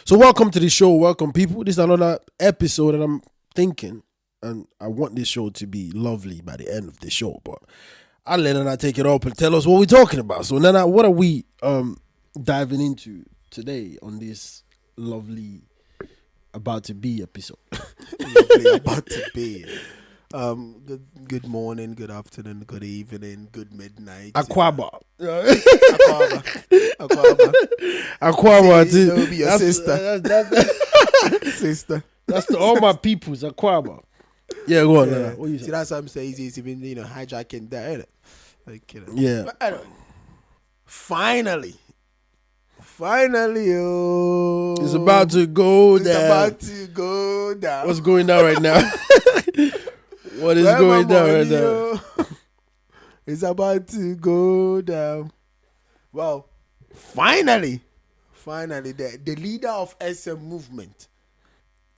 So welcome to the show. Welcome, people. This is another episode, and I'm thinking, and I want this show to be lovely by the end of the show, but I'll let Nana take it up and tell us what we're talking about. So, Nana, what are we diving into today on this lovely about to be episode? Lovely about to be. Good morning, good afternoon, good evening, good midnight. Aquaba. Aquaba. That'll be your sister. Sister. That's to all my peoples. Aquaba. Yeah, go on. Yeah. What you See, that's what I'm saying. It's even hijacking that. Isn't it? Like, Yeah. But anyway, finally, oh, It's about to go down. It's about to go down. What's going down right now? What is going down right now? It's about to go down. Well, finally, the leader of SM movement.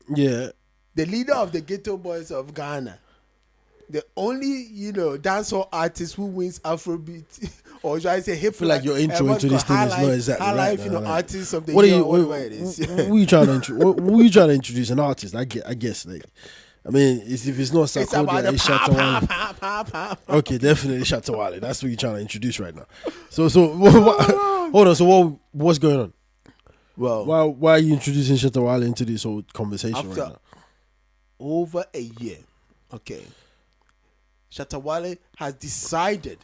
Yeah. The leader of the Ghetto Boys of Ghana. The only, dancehall artist who wins Afrobeat, or should I say hip hop. I feel like your intro into this thing is not exactly high right. life, artist of the What are year, you? whatever it is. Who are you trying to introduce an artist? I guess like, I mean, if it's not Sarkodie, it's Shatta Wale. Okay, definitely Shatta Wale. That's what you're trying to introduce right now. So hold on. So what's going on? Well, why are you introducing Shatta Wale into this whole conversation right now? Over a year, okay, Shatta Wale has decided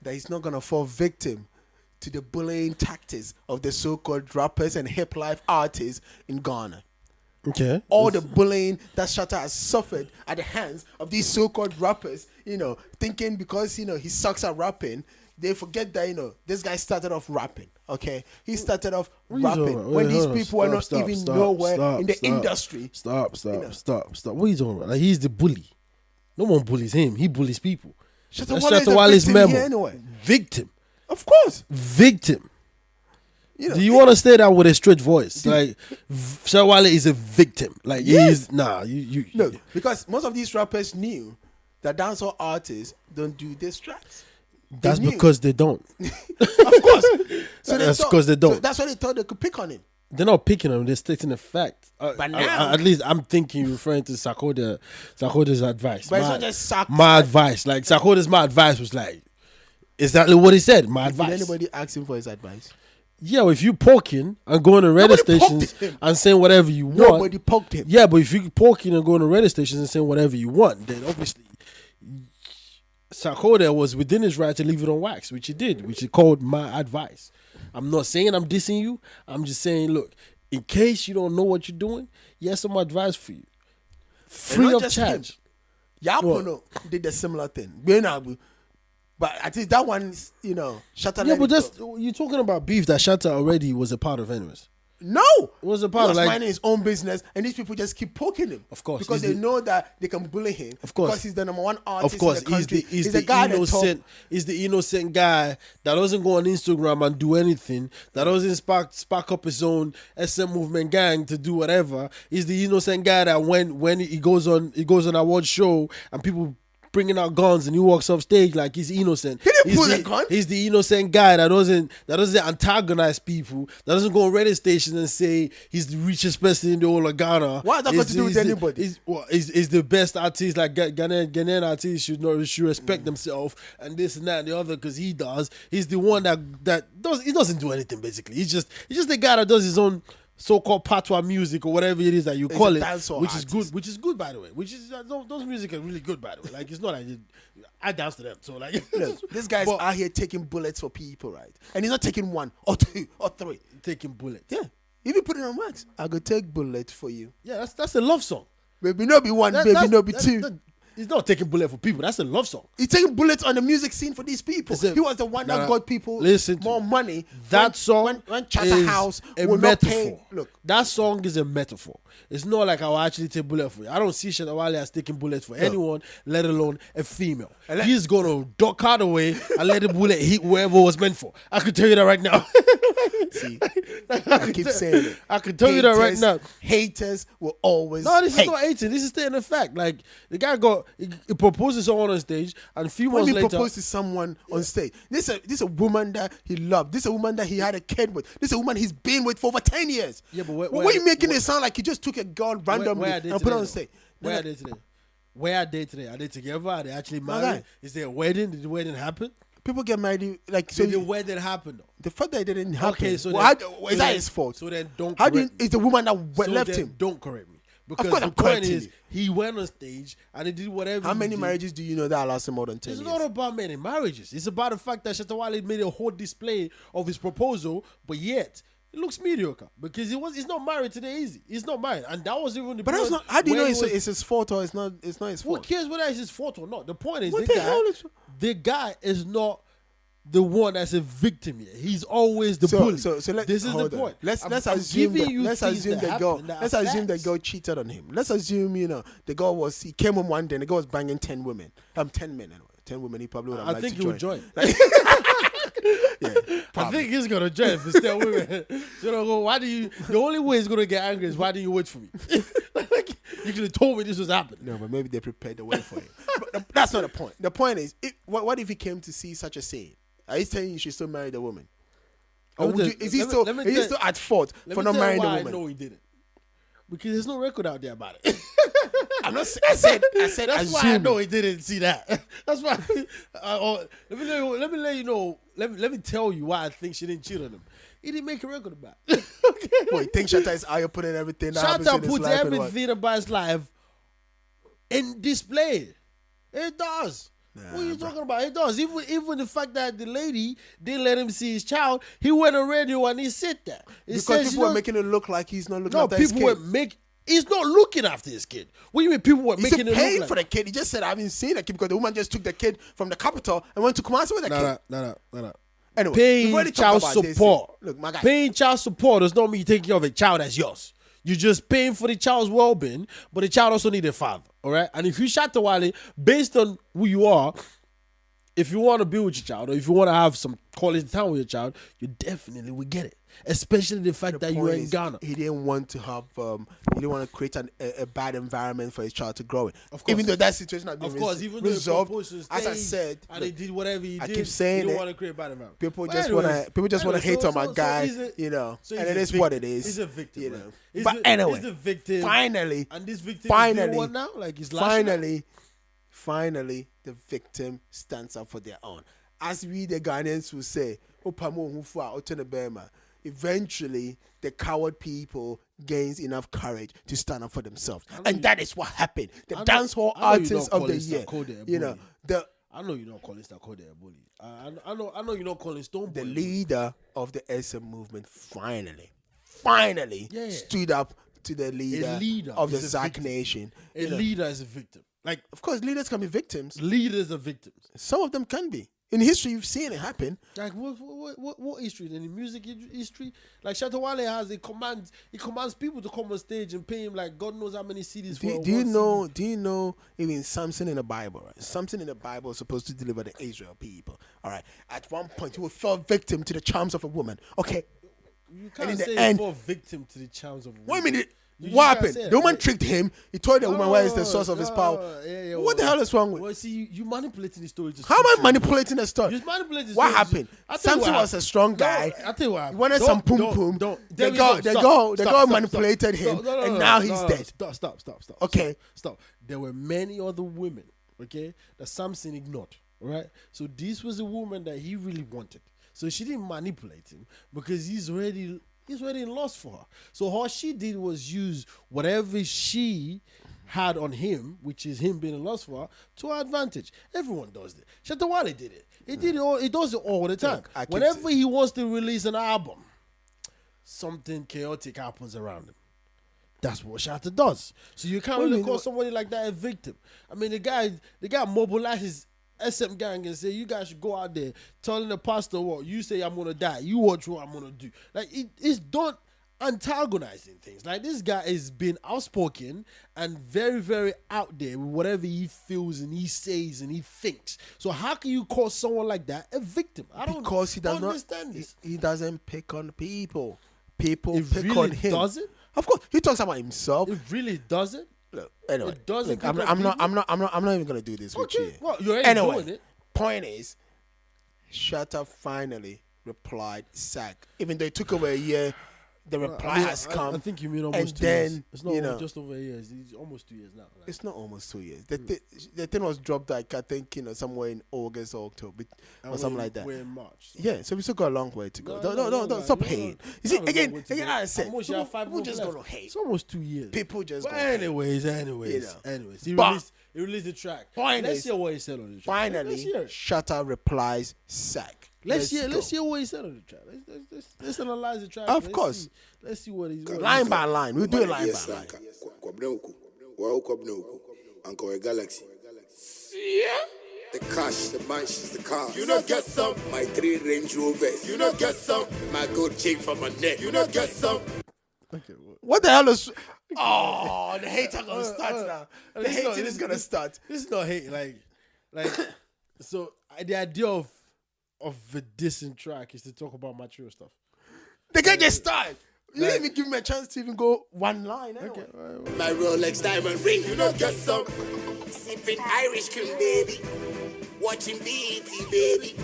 that he's not gonna fall victim to the bullying tactics of the so-called rappers and hip life artists in Ghana. Okay. All the bullying that Shatta has suffered at the hands of these so-called rappers, thinking because, he sucks at rapping, they forget that, this guy started off rapping, okay? He started off rapping when these people are not even nowhere in the industry. Stop. What are you talking about? Like, he's the bully. No one bullies him. He bullies people. Shatta Wale is a victim here anyway. Victim. Of course. Victim. Do you want to say that with a straight voice? Like, Shatta Wale is a victim. Like, he's Look, because most of these rappers knew that dancehall artists don't do diss tracks. That's because they don't. Of course. That's because they don't. So that's why they thought they could pick on him. They're not picking on him. They're stating a fact. But now, at least I'm thinking you're referring to Sarkodie's advice. But it's not just my advice. Like, Sarkodie's my advice was like exactly what he said. My advice. Did anybody ask him for his advice? Yeah, if you poking and going to radio stations and saying whatever you want. Nobody poked him. Yeah, but if you poking and going to radio stations and saying whatever you want, then obviously Sarkodie was within his right to leave it on wax, which he did, which he called my advice. I'm not saying I'm dissing you. I'm just saying, look, in case you don't know what you're doing, here's some advice for you. Free of charge. Yaa Pono did a similar thing. Gbee Naabu. But I think that one, Shatta. Yeah, but you're talking about beef that Shatta already was a part of anyways. No, it was a part of minding his own business, and these people just keep poking him. Of course, because they know that they can bully him. Of course, because he's the number one artist. Of course, in the country. He's the guy innocent. He's the innocent guy that doesn't go on Instagram and do anything. That doesn't spark up his own SM movement gang to do whatever. He's the innocent guy that when he goes on award show and people bringing out guns and he walks off stage like he's innocent. He didn't pull a gun. He's the innocent guy that doesn't antagonize people, that doesn't go on radio stations and say he's the richest person in the whole of Ghana. What has that got to do with anybody? He's the best artist, like Ghanaian artists should respect themselves and this and that and the other because he does. He's the one that doesn't do anything basically. He's just the guy that does his own so-called patois music or whatever it is that you call it, which is good by the way. Those music are really good by the way. Like, it's not like I dance to them. So like, this guy's out here taking bullets for people, right? And he's not taking one or two or three. Taking bullets. Yeah, if you put it on wax, I go take bullets for you. Yeah, that's a love song. Baby, no be one. Baby, no be two. He's not taking bullet for people. That's a love song. He's taking bullets on the music scene for these people. He was the one that got people more money. That song when Charterhouse is a metaphor. Look, that song is a metaphor. It's not like I'll actually take bullet for you. I don't see Shatta Wale as taking bullets for anyone, let alone a female. He's gonna duck out away and let the bullet hit wherever it was meant for. I can tell you that right now. See, I keep saying it. I can tell you that right now. Haters will always No, this is not hating. This is stating a fact. Like, the guy got he proposes someone on stage, and a few When months he later, proposed to someone on stage, this is a woman that he loved. This is a woman that he had a kid with. This is a woman he's been with for over 10 years. Yeah, but why are you making it sound like he just took a girl randomly and put her on stage? Where are they today? Where are they today? Are they together? Are they actually married? Is there a wedding? Did the wedding happen? People get married like so. Did the wedding happen though? The fact that it didn't happen. Okay, so is that his fault? So then don't. How do you, is the woman that left then him? Don't correct me. Because Of course the I'm point correcting is, you. he went on stage and he did whatever. How he many did. marriages do you know that lasted more than 10 It's years? not about many marriages. It's about the fact that Shatta Wale made a whole display of his proposal, but yet it looks mediocre because he's not married to the Easy. He's not married, and that was even the. But that's not. How do you know it's his fault or it's not? It's not his Who fault. cares whether it's his fault or not? The point is, What the hell is? the guy is not the one that's a victim here. He's always the bully. So This is the point. Let's I'm assume giving you let's things assume that the girl. happen that Let's are assume the facts. girl cheated on him. Let's assume the girl he came home one day and the girl was banging 10 women. 10 men anyway. 10 women. He probably would have I liked think to he would join. join. Yeah, I think he's gonna join if it's still women. Why do you? The only way he's gonna get angry is why didn't you wait for me? Like, you could have told me this was happening. No, but maybe they prepared the way for him. But that's not the point. The point is, what if he came to see such a scene? Are you saying you should still marry the woman? Or is he still at fault for not marrying the woman? I know he didn't. Because there's no record out there about it. I'm not. I said. That's assume. why I know he didn't see that. That's why. Let me let you know. Let me tell you why I think she didn't cheat on him. He didn't make a record about it. Okay? Well, you think Shatta is out here putting everything that happens in Shatta his puts life everything about his life in display. It does. Nah, What are you talking about? It does. Even the fact that the lady didn't let him see his child, he went on radio and he said that. Because people were making it look like he's not looking after his kid. He's not looking after his kid. What do you mean people were He's making it paying look for like? the kid. He just said, I haven't seen the kid because the woman just took the kid from the capital and went to Kumasi with the kid. No. Anyway, we've Paying already child talked about this. support. Look, my guy. Paying child support does not mean taking care of a child that's yours. You're just paying for the child's well-being, but the child also needs a father. All right? And if you Shatta Wale, based on who you are, if you want to be with your child or if you want to have some quality time with your child, you definitely will get it. Especially the fact that you're in Ghana. He didn't want to have, he didn't want to create a bad environment for his child to grow in. Of course. Even though that situation has been Even resolved, though he as I said, and he did whatever he did, keep saying he don't it. want to create a bad environment. People But just anyways, want to hate on my so guy, he's a- so and he's it a is victim. what it is. He's a victim, you man. know. He's But anyway, he's the victim. finally, And this victim finally, is doing what now? Like he's lashing out? finally, the victim stands up for their own. As we the Ghanaians will say, eventually the coward people gains enough courage to stand up for themselves. And that is what happened. The dancehall artist of the year. I know you're not calling Sarkodie a bully. I know you're not calling Stone The Boy a bully. leader of the SM movement finally stood up to the leader of the is a Zach victim. Nation. A leader is a victim. Like, Of course, leaders can be victims. leaders are victims. Some of them can be. In history, you've seen it happen. Like what history? In the music history, like Shatta Wale has he commands people to come on stage and pay him like God knows how many CDs for. Do you know even Samson in the Bible, right? Samson in the Bible is supposed to deliver the Israel people. All right. At one point, he fell victim to the charms of a woman. Okay. You can't in the say end- for victim to the charms of a woman. Wait a minute. You What just happened? can't say The woman that. tricked him. He told the woman where is the source of his power. What the hell is wrong with? Well, see, you manipulating the story. How am I manipulating the story? You're manipulating the What story. happened? I'll tell you Samson what was a strong guy. No, I'll tell you what He happened. wanted some pum pum. The girl manipulated him, and now he's dead. Stop. Okay. Stop. There were many other women, okay, that Samson ignored, all right? So this was a woman that he really wanted. So she didn't manipulate him because he's already in lust for her. So all she did was use whatever she had on him, which is him being in lust for her, to her advantage. Everyone does it. Shatta Wale did it. He did it all. He does it all the time. Look, Whenever he wants to release an album, something chaotic happens around him. That's what Shatta does. So you can't really call somebody like that a victim. I mean, the guy mobilized his SM gang and say, you guys should go out there telling the pastor what you say I'm gonna die. You watch what I'm gonna do. Like it's done antagonizing things. Like this guy has been outspoken and very, very out there with whatever he feels and he says and he thinks. So how can you call someone like that a victim? Because he does not understand this. He doesn't pick on people. People It pick really on him. does it? Of course, he talks about himself. It really doesn't. Look, anyway, It doesn't. look, I'm not even gonna do this with you. Well, you're already Anyway, doing it. point is, Shatta finally replied sack. Even though it took over a year, the reply has come. I think you mean almost and 2 then, years. It's not you know, just over a year. It's almost 2 years now. Like. it's not almost 2 years. The thing was dropped like I think somewhere in August or October or something like that. We're in March. So. Yeah, so we still got a long way to go. No, Don't stop hating. You see, again, I said, almost, you have 5 people months just left. gonna hate. It's almost 2 years. People just. But gonna hate. anyways, he released the track. Point Let's is, hear what he said on the track. Finally, Shatta replies sack. Let's hear what he said on the track. Let's analyze the track. Of course. Let's see what he's Line by line. We'll do it line by line. Uncle Galaxy. Yeah. The cash, the mansions, the cars. You not get some. My 3 Range Rovers. You not get some. My gold chain from my neck. You not get some. Okay, what the hell is? Oh, the hater gonna start now. The hating is gonna start. This is not hate. Like, so the idea of a dissing track is to talk about material stuff. They can't just start. You didn't even give me a chance to even go one line. Anyway. Okay, my Rolex diamond ring. You not get some. Sipping Irish cream, baby. Watching BET, baby.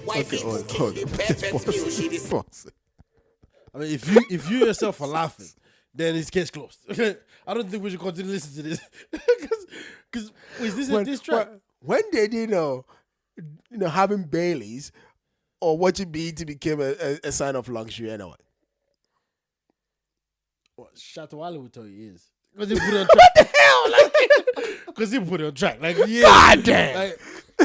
Wifey cooking the perfect meal. She is. I mean, if you yourself are laughing, then it's case closed. Okay, I don't think we should continue to listen to this because is this track? When did having Baileys or watching BET became a sign of luxury anyway? What Shatta Wale would tell you is because he put it on track. What the hell? Because he put it on track. Like yeah, God damn.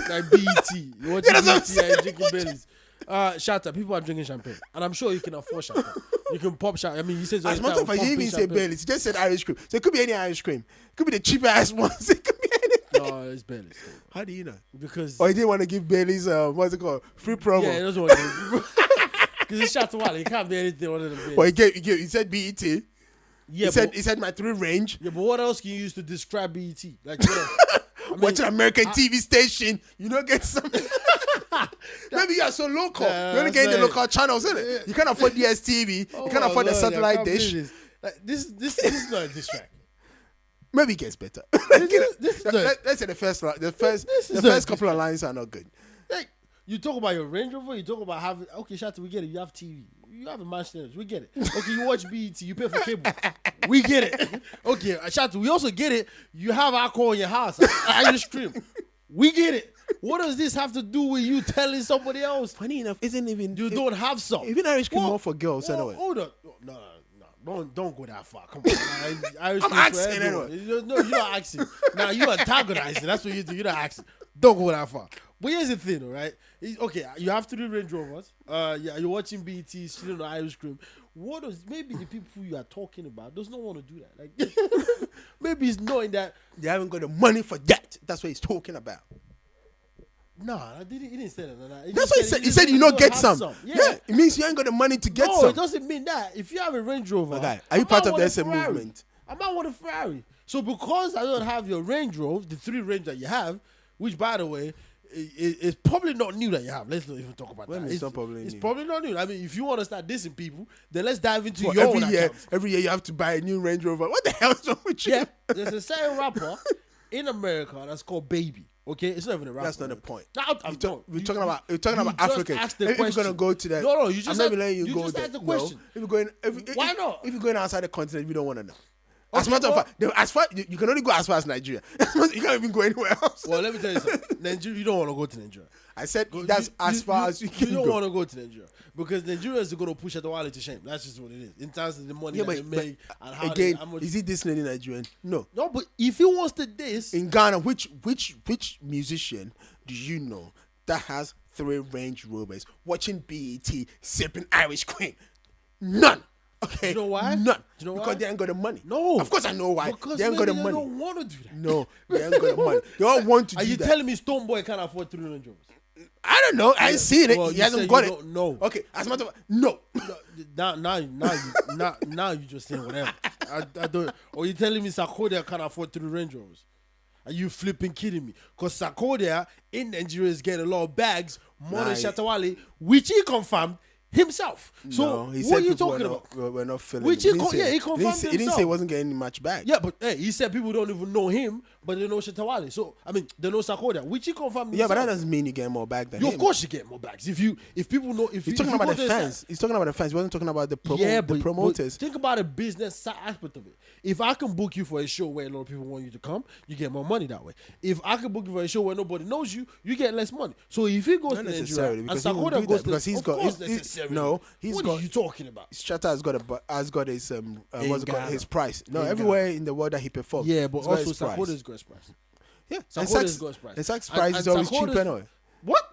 Like BET. You watch BET and drinking Baileys. Shatta, people are drinking champagne, and I'm sure you can afford champagne. You can pop champagne. I mean, he says as much as he didn't say Baileys, he just said Irish cream. So it could be any Irish cream. It could be the cheapest ones. It could be anything. No, it's Baileys. How do you know? Because he didn't want to give Baileys what's it called? Free promo. Yeah, he doesn't want to. Because it's Shatta Wale. He can't be anything other than Baileys. Well, he said BET. Yeah, he said my 3 Range. Yeah, but what else can you use to describe BET? Like, watching American TV station, you don't get something. Maybe you are so local. You only get the local channels, isn't it? You can't afford DSTV. You can't afford the satellite dish. This is not a diss track. Maybe it gets better. Let's say the first couple of lines are not good. Like, you talk about your Range Rover, you talk about having, okay, Shatta, we get it, you have TV. You have a mansion, we get it. Okay, you watch BET, you pay for cable. We get it. Okay, Shatta, we also get it. You have alcohol in your house. Irish stream. We get it. What does this have to do with you telling somebody else? Funny enough, isn't even you don't have some. Even Irish cream more for girls anyway. Hold on, no, don't go that far. Come on, Irish I'm cream asking anyway. No, you're not asking. Now you're antagonizing. That's what you do. You're not asking. Don't go that far. But here's the thing, all right? Okay, you have 3 Range Rovers. Yeah, you're watching BET, stealing the Irish cream. Maybe the people you are talking about does not want to do that. Like, maybe it's knowing that they haven't got the money for that. That's what he's talking about. Nah, he didn't say that. That's what he said. He said you don't get some. Yeah, it means you ain't got the money to get some. No, it doesn't mean that. If you have a Range Rover, okay, are you part of the SM movement? I might want a Ferrari. So because I don't have your Range Rover, the 3 Range that you have, which by the way, it's probably not new that you have. Let's not even talk about that. It's probably not new. I mean, if you want to start dissing people, then let's dive into your own account. Every year you have to buy a new Range Rover. What the hell is wrong with you? Yeah, there's a certain rapper in America that's called Baby. Okay, it's not even a rapper. That's not the point. We're talking about African. If you're gonna go to that, no, you just I'm not even letting you go just there. asked the question. No. If you're going, why not? If you're going outside the continent, we don't want to know. As a matter of fact, you can only go as far as Nigeria. You can't even go anywhere else. Well, let me tell you something. Nigeria, you don't want to go to Nigeria. I said that's as far as you can go. You don't want to go to Nigeria because Nigeria is going to push Shatta Wale to shame. That's just what it is in terms of the money that they make and how again. How much is he dissing any Nigerian? No, but if he wants to diss in Ghana, which musician do you know that has 3 Range Rovers watching BET sipping Irish cream? None. Okay. You know why? None. You know why? Because they ain't got the money. No. Of course I know why. Because they ain't got the money. They don't want to do that. No, they ain't got the money. They all want to do that. Are you telling me Stone Boy can't afford 3 Range Rovers? I don't know. I ain't seen it. Well, he hasn't got it. No. Okay. As a matter of fact, no. Now you just saying whatever. I don't. Or you telling me Sarkodie can't afford 3 Range Rovers? Are you flipping kidding me? Because Sarkodie in Nigeria is getting a lot of bags more than Shatta Wale, which he confirmed himself. So No, he what said are you people talking were about? not, we're not feeling Which him. he confirmed He didn't say himself. he wasn't getting much back. Yeah, but hey, he said people don't even know him, but they know Shatta Wale. So I mean, they know Sarkodie, which he confirmed himself. Yeah, but that doesn't mean you get more back than You, him. of course, you get more bags if people know. If He's talking if you about go the to his fans. side- He's talking about the fans. He wasn't talking about the but promoters. think about the business aspect of it. If I can book you for a show where a lot of people want you to come, you get more money that way. If I can book you for a show where nobody knows you, you get less money. So if he goes Not to Nigeria necessarily, and because he won't Sarkodie do goes that, to, because he's of got- course he's- necessarily. no, he's what got- are you talking about? Shatta has got his what's it called, Ghana. his price. No, In everywhere in the world that he performed. Yeah, but he's got also his price. Sarkodie's got his price. Yeah, Sarkodie's got his price. And Sack's And- price and is always cheap Sarkodie's- anyway. What?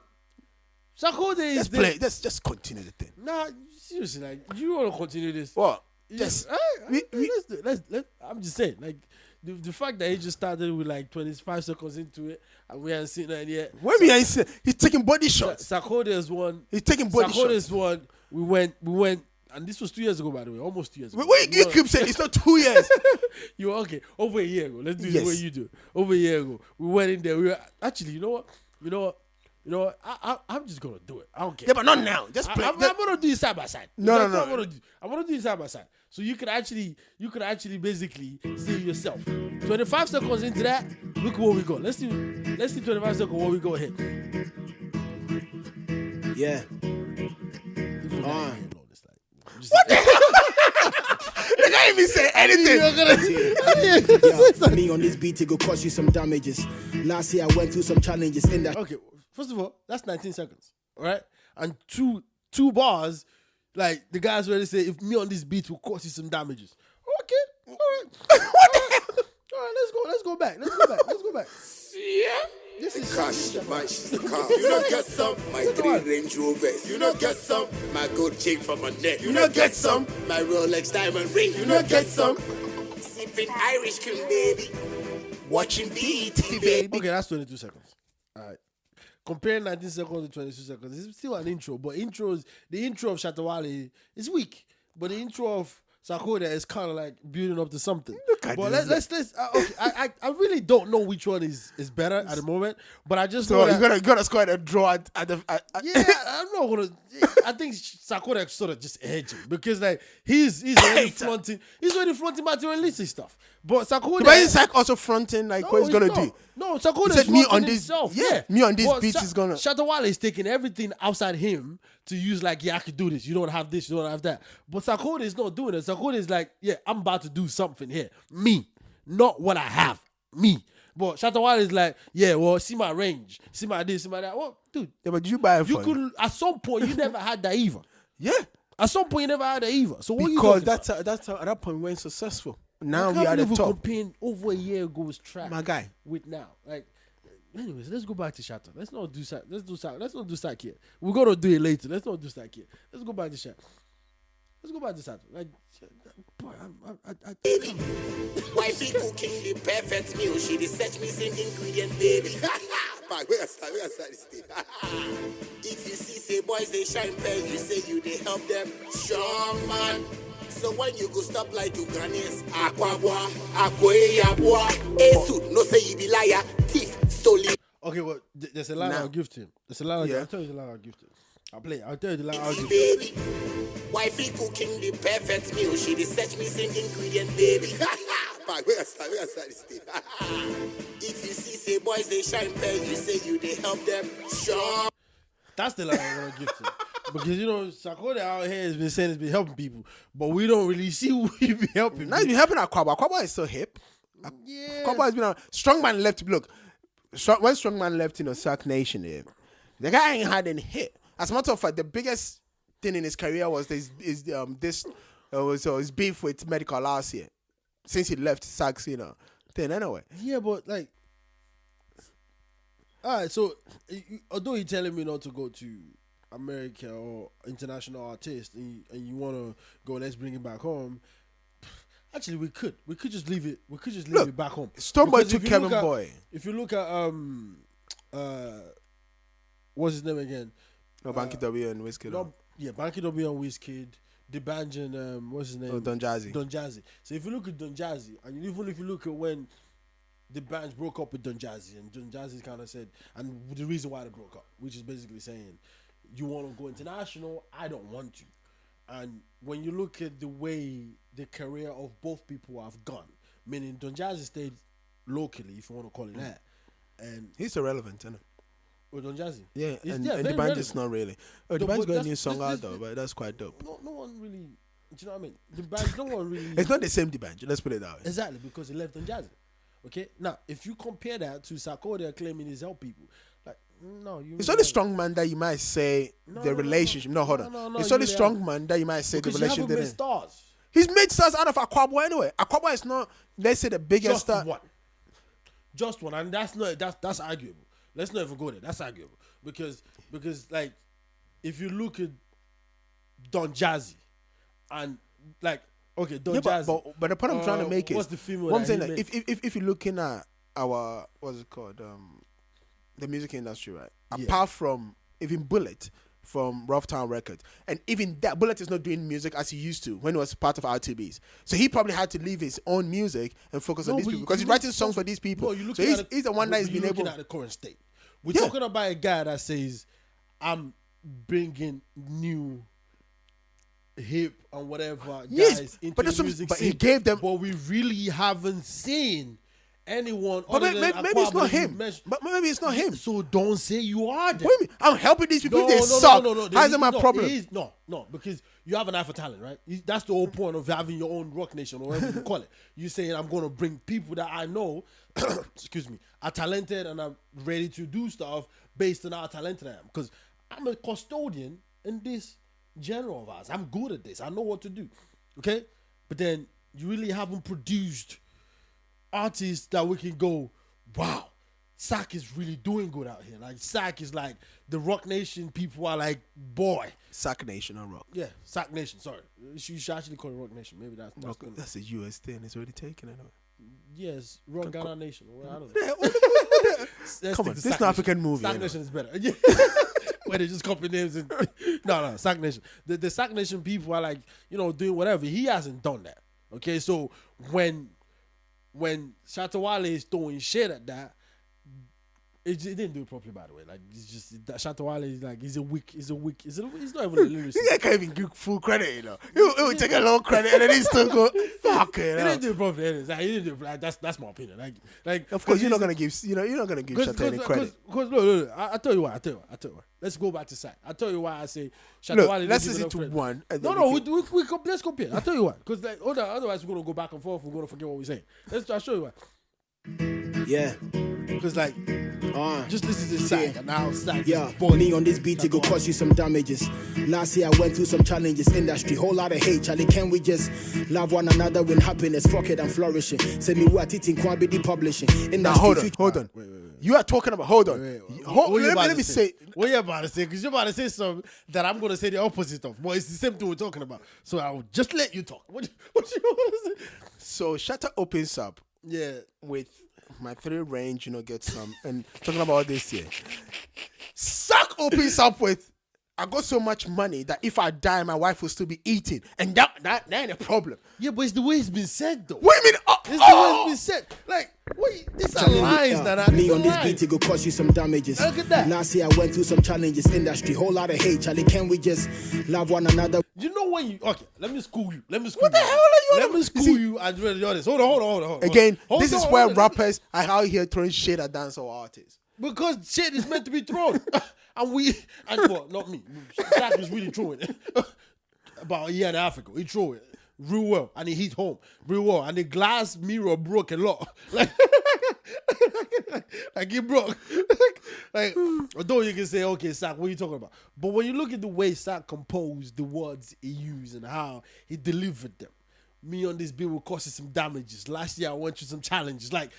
Sarkodie is Let's just continue the thing. Nah, seriously, like you want to continue this? What? Yes. we- Let's I'm just saying, like the fact that he just started with like 25 seconds into it and we haven't seen that yet. When we ain't seen, he's taking body shots. Sarkodie has won. He's taking body shots. Sarkodie's won. We went, and this was 2 years ago, by the way, almost 2 years ago. Wait, you keep saying it's not 2 years. You were okay over a year ago. Let's do Yes. the way you do. Over a year ago, we went in there. We were actually, you know what? I'm just gonna do it. I don't care. Yeah, but not now. Just play. I'm gonna do it side by side. No, That's no, what no. I'm gonna do it side by side. So you could actually basically see yourself. 25 seconds into that, look where we go. Let's see 25 seconds where we go ahead. Yeah. What the hell? They can't even say anything. Yeah, me on this beat, it go cause you some damages. Last year I went through some challenges in that. Okay, first of all, that's 19 seconds, all right? And two bars, like the guys already say, if me on this beat will cause you some damages. Okay, all right. What the hell? All right, let's go back. Let's go back. Yeah. This The is cash, the match, the car. You don't get some, my 3 Range Rovers. You don't get some, my gold chain from my neck. You don't get some, my Rolex diamond ring. You don't get some, sipping Irish cream, baby. Watching BET, baby. Okay, that's 22 seconds. All right. Comparing 19 seconds to 22 seconds, it's still an intro, but the intro of Shatta Wale is weak, but the intro of Sarkodie is kind of like building up to something. at But this. let's okay, I really don't know which one is better at the moment, but I just So know you that, gotta score a draw at the. yeah, I'm not gonna. I think Sarkodie sort of just edging because like he's already flaunting materialistic stuff. But Sarkodie, But is Sack also fronting like what he's gonna not. do? No, Sarkodie He said is me fronting on this- himself. yeah, me on this But beat is gonna- Shatta Wale is taking everything outside him to use like, yeah, I can do this. You don't have this. You don't have that. But Sarkodie is not doing it. Sarkodie is like, yeah, I'm about to do something here. Me, not what I have. Me. But Shatta Wale is like, yeah, well, see my range, see my this, see my that. Well, dude, Yeah, but you buy it you for him. could at some point you never had that either. Yeah, At some point you never had that either. So what because are you that's at that point we weren't successful. Now I we are can't at the believe we're top. comparing over a year ago's track, My guy. with now. Like, anyways, let's go back to Shatta. Let's not do Sack. Let's not do Sack here. We're gonna do it later. Let's not do Sack here. Let's go back to Shatta. Let's go back to Shatta. Like, boy, Wifey cooking the perfect meal. She research me same ingredient, baby. But we are start this thing. If you see say boys they shine pay, you say you they help them. Strong man. So when you go stop like to grannies, aquabwa, aquayabwa, suit no say you be liar, thief, stolen. okay, well, there's a line Now. I'll give to him. There's a line. Yeah. I'll tell you the line I'll give to him. I'll play it. I'll tell you the line I'll give to him. Baby, wifey cooking the perfect meal. She research me same ingredient, baby. But we are start this thing. If you see say boys they shine pay, you say you they help them. Strong. That's the line I'm gonna give to him. Because you know, Sarkodie out here has been saying he's been helping people, but we don't really see who he be helping. Now he's been helping Aquaba. Aquaba is so hip. Yeah. Aquaba has been on. Strongman left. Look, when Strongman left, Sack Nation, the guy ain't had any hit. As a matter of fact, the biggest thing in his career was his beef with Medical last year. Since he left Sack's, thing anyway. Yeah, but like, all right. So, although you're telling me not to go to America or international artist, and you want to go, let's bring him back home. Actually, we could just leave it. We could just leave it back home. Stoneboy Because took if you look Kevin at- Boy. If you look at what's his name again? No, Banky W and Whiskey. No, yeah, Banky W and Wizkid, D'banj and what's his name? Oh, Don Jazzy. Don Jazzy. So if you look at Don Jazzy, and even if you look at when D'banj broke up with Don Jazzy, and Don Jazzy kind of said, and the reason why they broke up, which is basically saying, you want to go international. I don't want to. And when you look at the way the career of both people have gone, meaning Don Jazzy stayed locally, if you want to call it that, and He's irrelevant, isn't it? with Don Jazzy, Yeah, It's- and very the band relevant. is not really. Oh, the No, band's but got a that's- new song this- out this- though, but that's quite dope. no one really. Do you know what I mean? The band, no one really. It's not the same D'banj. Let's put it that way. Exactly, because he left on Jazzy. Okay, now if you compare that to Sarkodie claiming he's helped people, like no, you. It's only strong man that you might say the relationship. No, hold on. no, It's you only really strong man that you might say because the you relationship haven't made didn't. stars. He's made stars out of Aquabwa anyway. Aquabwa is not, let's say, the biggest Just star. one, just one, and that's arguable. Let's not even go there. That's arguable because like if you look at Don Jazzy and like okay Don Yeah, Jazzy, but the point I'm trying to make is, what's the female what I'm that saying, he like, made? if you're looking at our, what's it called, the music industry, right? Yeah. Apart from even Bullet from Rough Town Records, and even that Bullet is not doing music as he used to when he was part of RTBs. So he probably had to leave his own music and focus on No, these but people because you he's writing look- songs for these people. No, you're So looking he's the one that has you're been looking able. at the current state. We're Yeah. talking about a guy that says, "I'm bringing new, hip and whatever Yes, guys into but that's the what- music but he scene." gave them- But we really haven't seen anyone. But other maybe than it's Aquaba not that you him. mentioned. But maybe it's not him. So don't say you are. Then. What do you mean? I'm helping these people. If they suck. How is it my problem? No, because you have an eye for talent, right? That's the whole point of having your own rock nation or whatever you call it. You saying I'm going to bring people that I know, excuse me, are talented and are ready to do stuff based on how talented I am. Because I'm a custodian in this genre of ours. I'm good at this. I know what to do. Okay, but then you really haven't produced artists that we can go, wow, Sack is really doing good out here. Like Sack is like the Rock Nation people are like, boy. Sack Nation or Rock. Yeah, Sack Nation. Sorry, you should actually call it Rock Nation. Maybe that's Rock, good. that's a US thing. It's already taken anyway. Yes, Rock Ghana Nation. Well, I don't know. Let's Come stick on, to this is Sack an Nation. African movie. Sack you know. Nation is better. Yeah. Where they just copy names and no, Sack Nation. The Sack Nation people are like, doing whatever. He hasn't done that. Okay, so when Shatta Wale is throwing shit at that, it didn't do it properly, by the way. Like it's just that Shatta Wale is like he's not even a lyricist. This guy can't even give full credit, you know. He would take a long credit and then he still go, fuck it. He didn't do it properly. It's like, he didn't do it, like, that's my opinion. Like Of course, you're not gonna give Shatta any credit. Because look, I tell you why. Let's go back to Sack. I tell you why I say Shatta Look, Wale. let's didn't listen give to enough credit. one. And No, then we let's compare. I'll tell you why. Because otherwise we're gonna go back and forth. We're gonna forget what we're saying. I'll show you why. Yeah. Because like, just listen to Sack and how Sack. Yeah, is born. me on this beat, it go cause you some damages. Last year I went through some challenges, industry, whole lot of hate, Charlie. Can we just love one another with happiness? Fuck it, I'm flourishing. Say me what eating, Kwabidi publishing. Now hold on. Wait. You are talking about. Hold on. Let me say. What you about to say? Because you're about to say something that I'm gonna say the opposite of. But it's the same thing we're talking about. So I'll just let you talk. What you want to say? So Shatta opens up Yeah. with my 3 range, get some, and talking about this here. Sack opens up with, I got so much money that if I die, my wife will still be eating, and that ain't a problem. Yeah, but it's the way it's been said, though. What do you mean? It's the way it's been said. Like, these are lies that are me on this lies. beat, it go cause you some damages. Look at that. Last year I went through some challenges, industry, whole lot of hate, Charlie. Can we just love one another? You know when you okay? Let me school you. What the hell are you Let on? me school you and do this. Hold on. Again, Hold this is on, where hold on. rappers are out here throwing shit at dancehall artists. Because shit is meant to be thrown, and well, not me. Shaq is really throwing it. About a year and a half ago, he threw it real well, and he hit home real well, and the glass mirror broke a lot. Like he broke. like although you can say, okay, Sack, what are you talking about? But when you look at the way Sack composed the words he used and how he delivered them, me on this beat will cause you some damages. Last year I went through some challenges. Like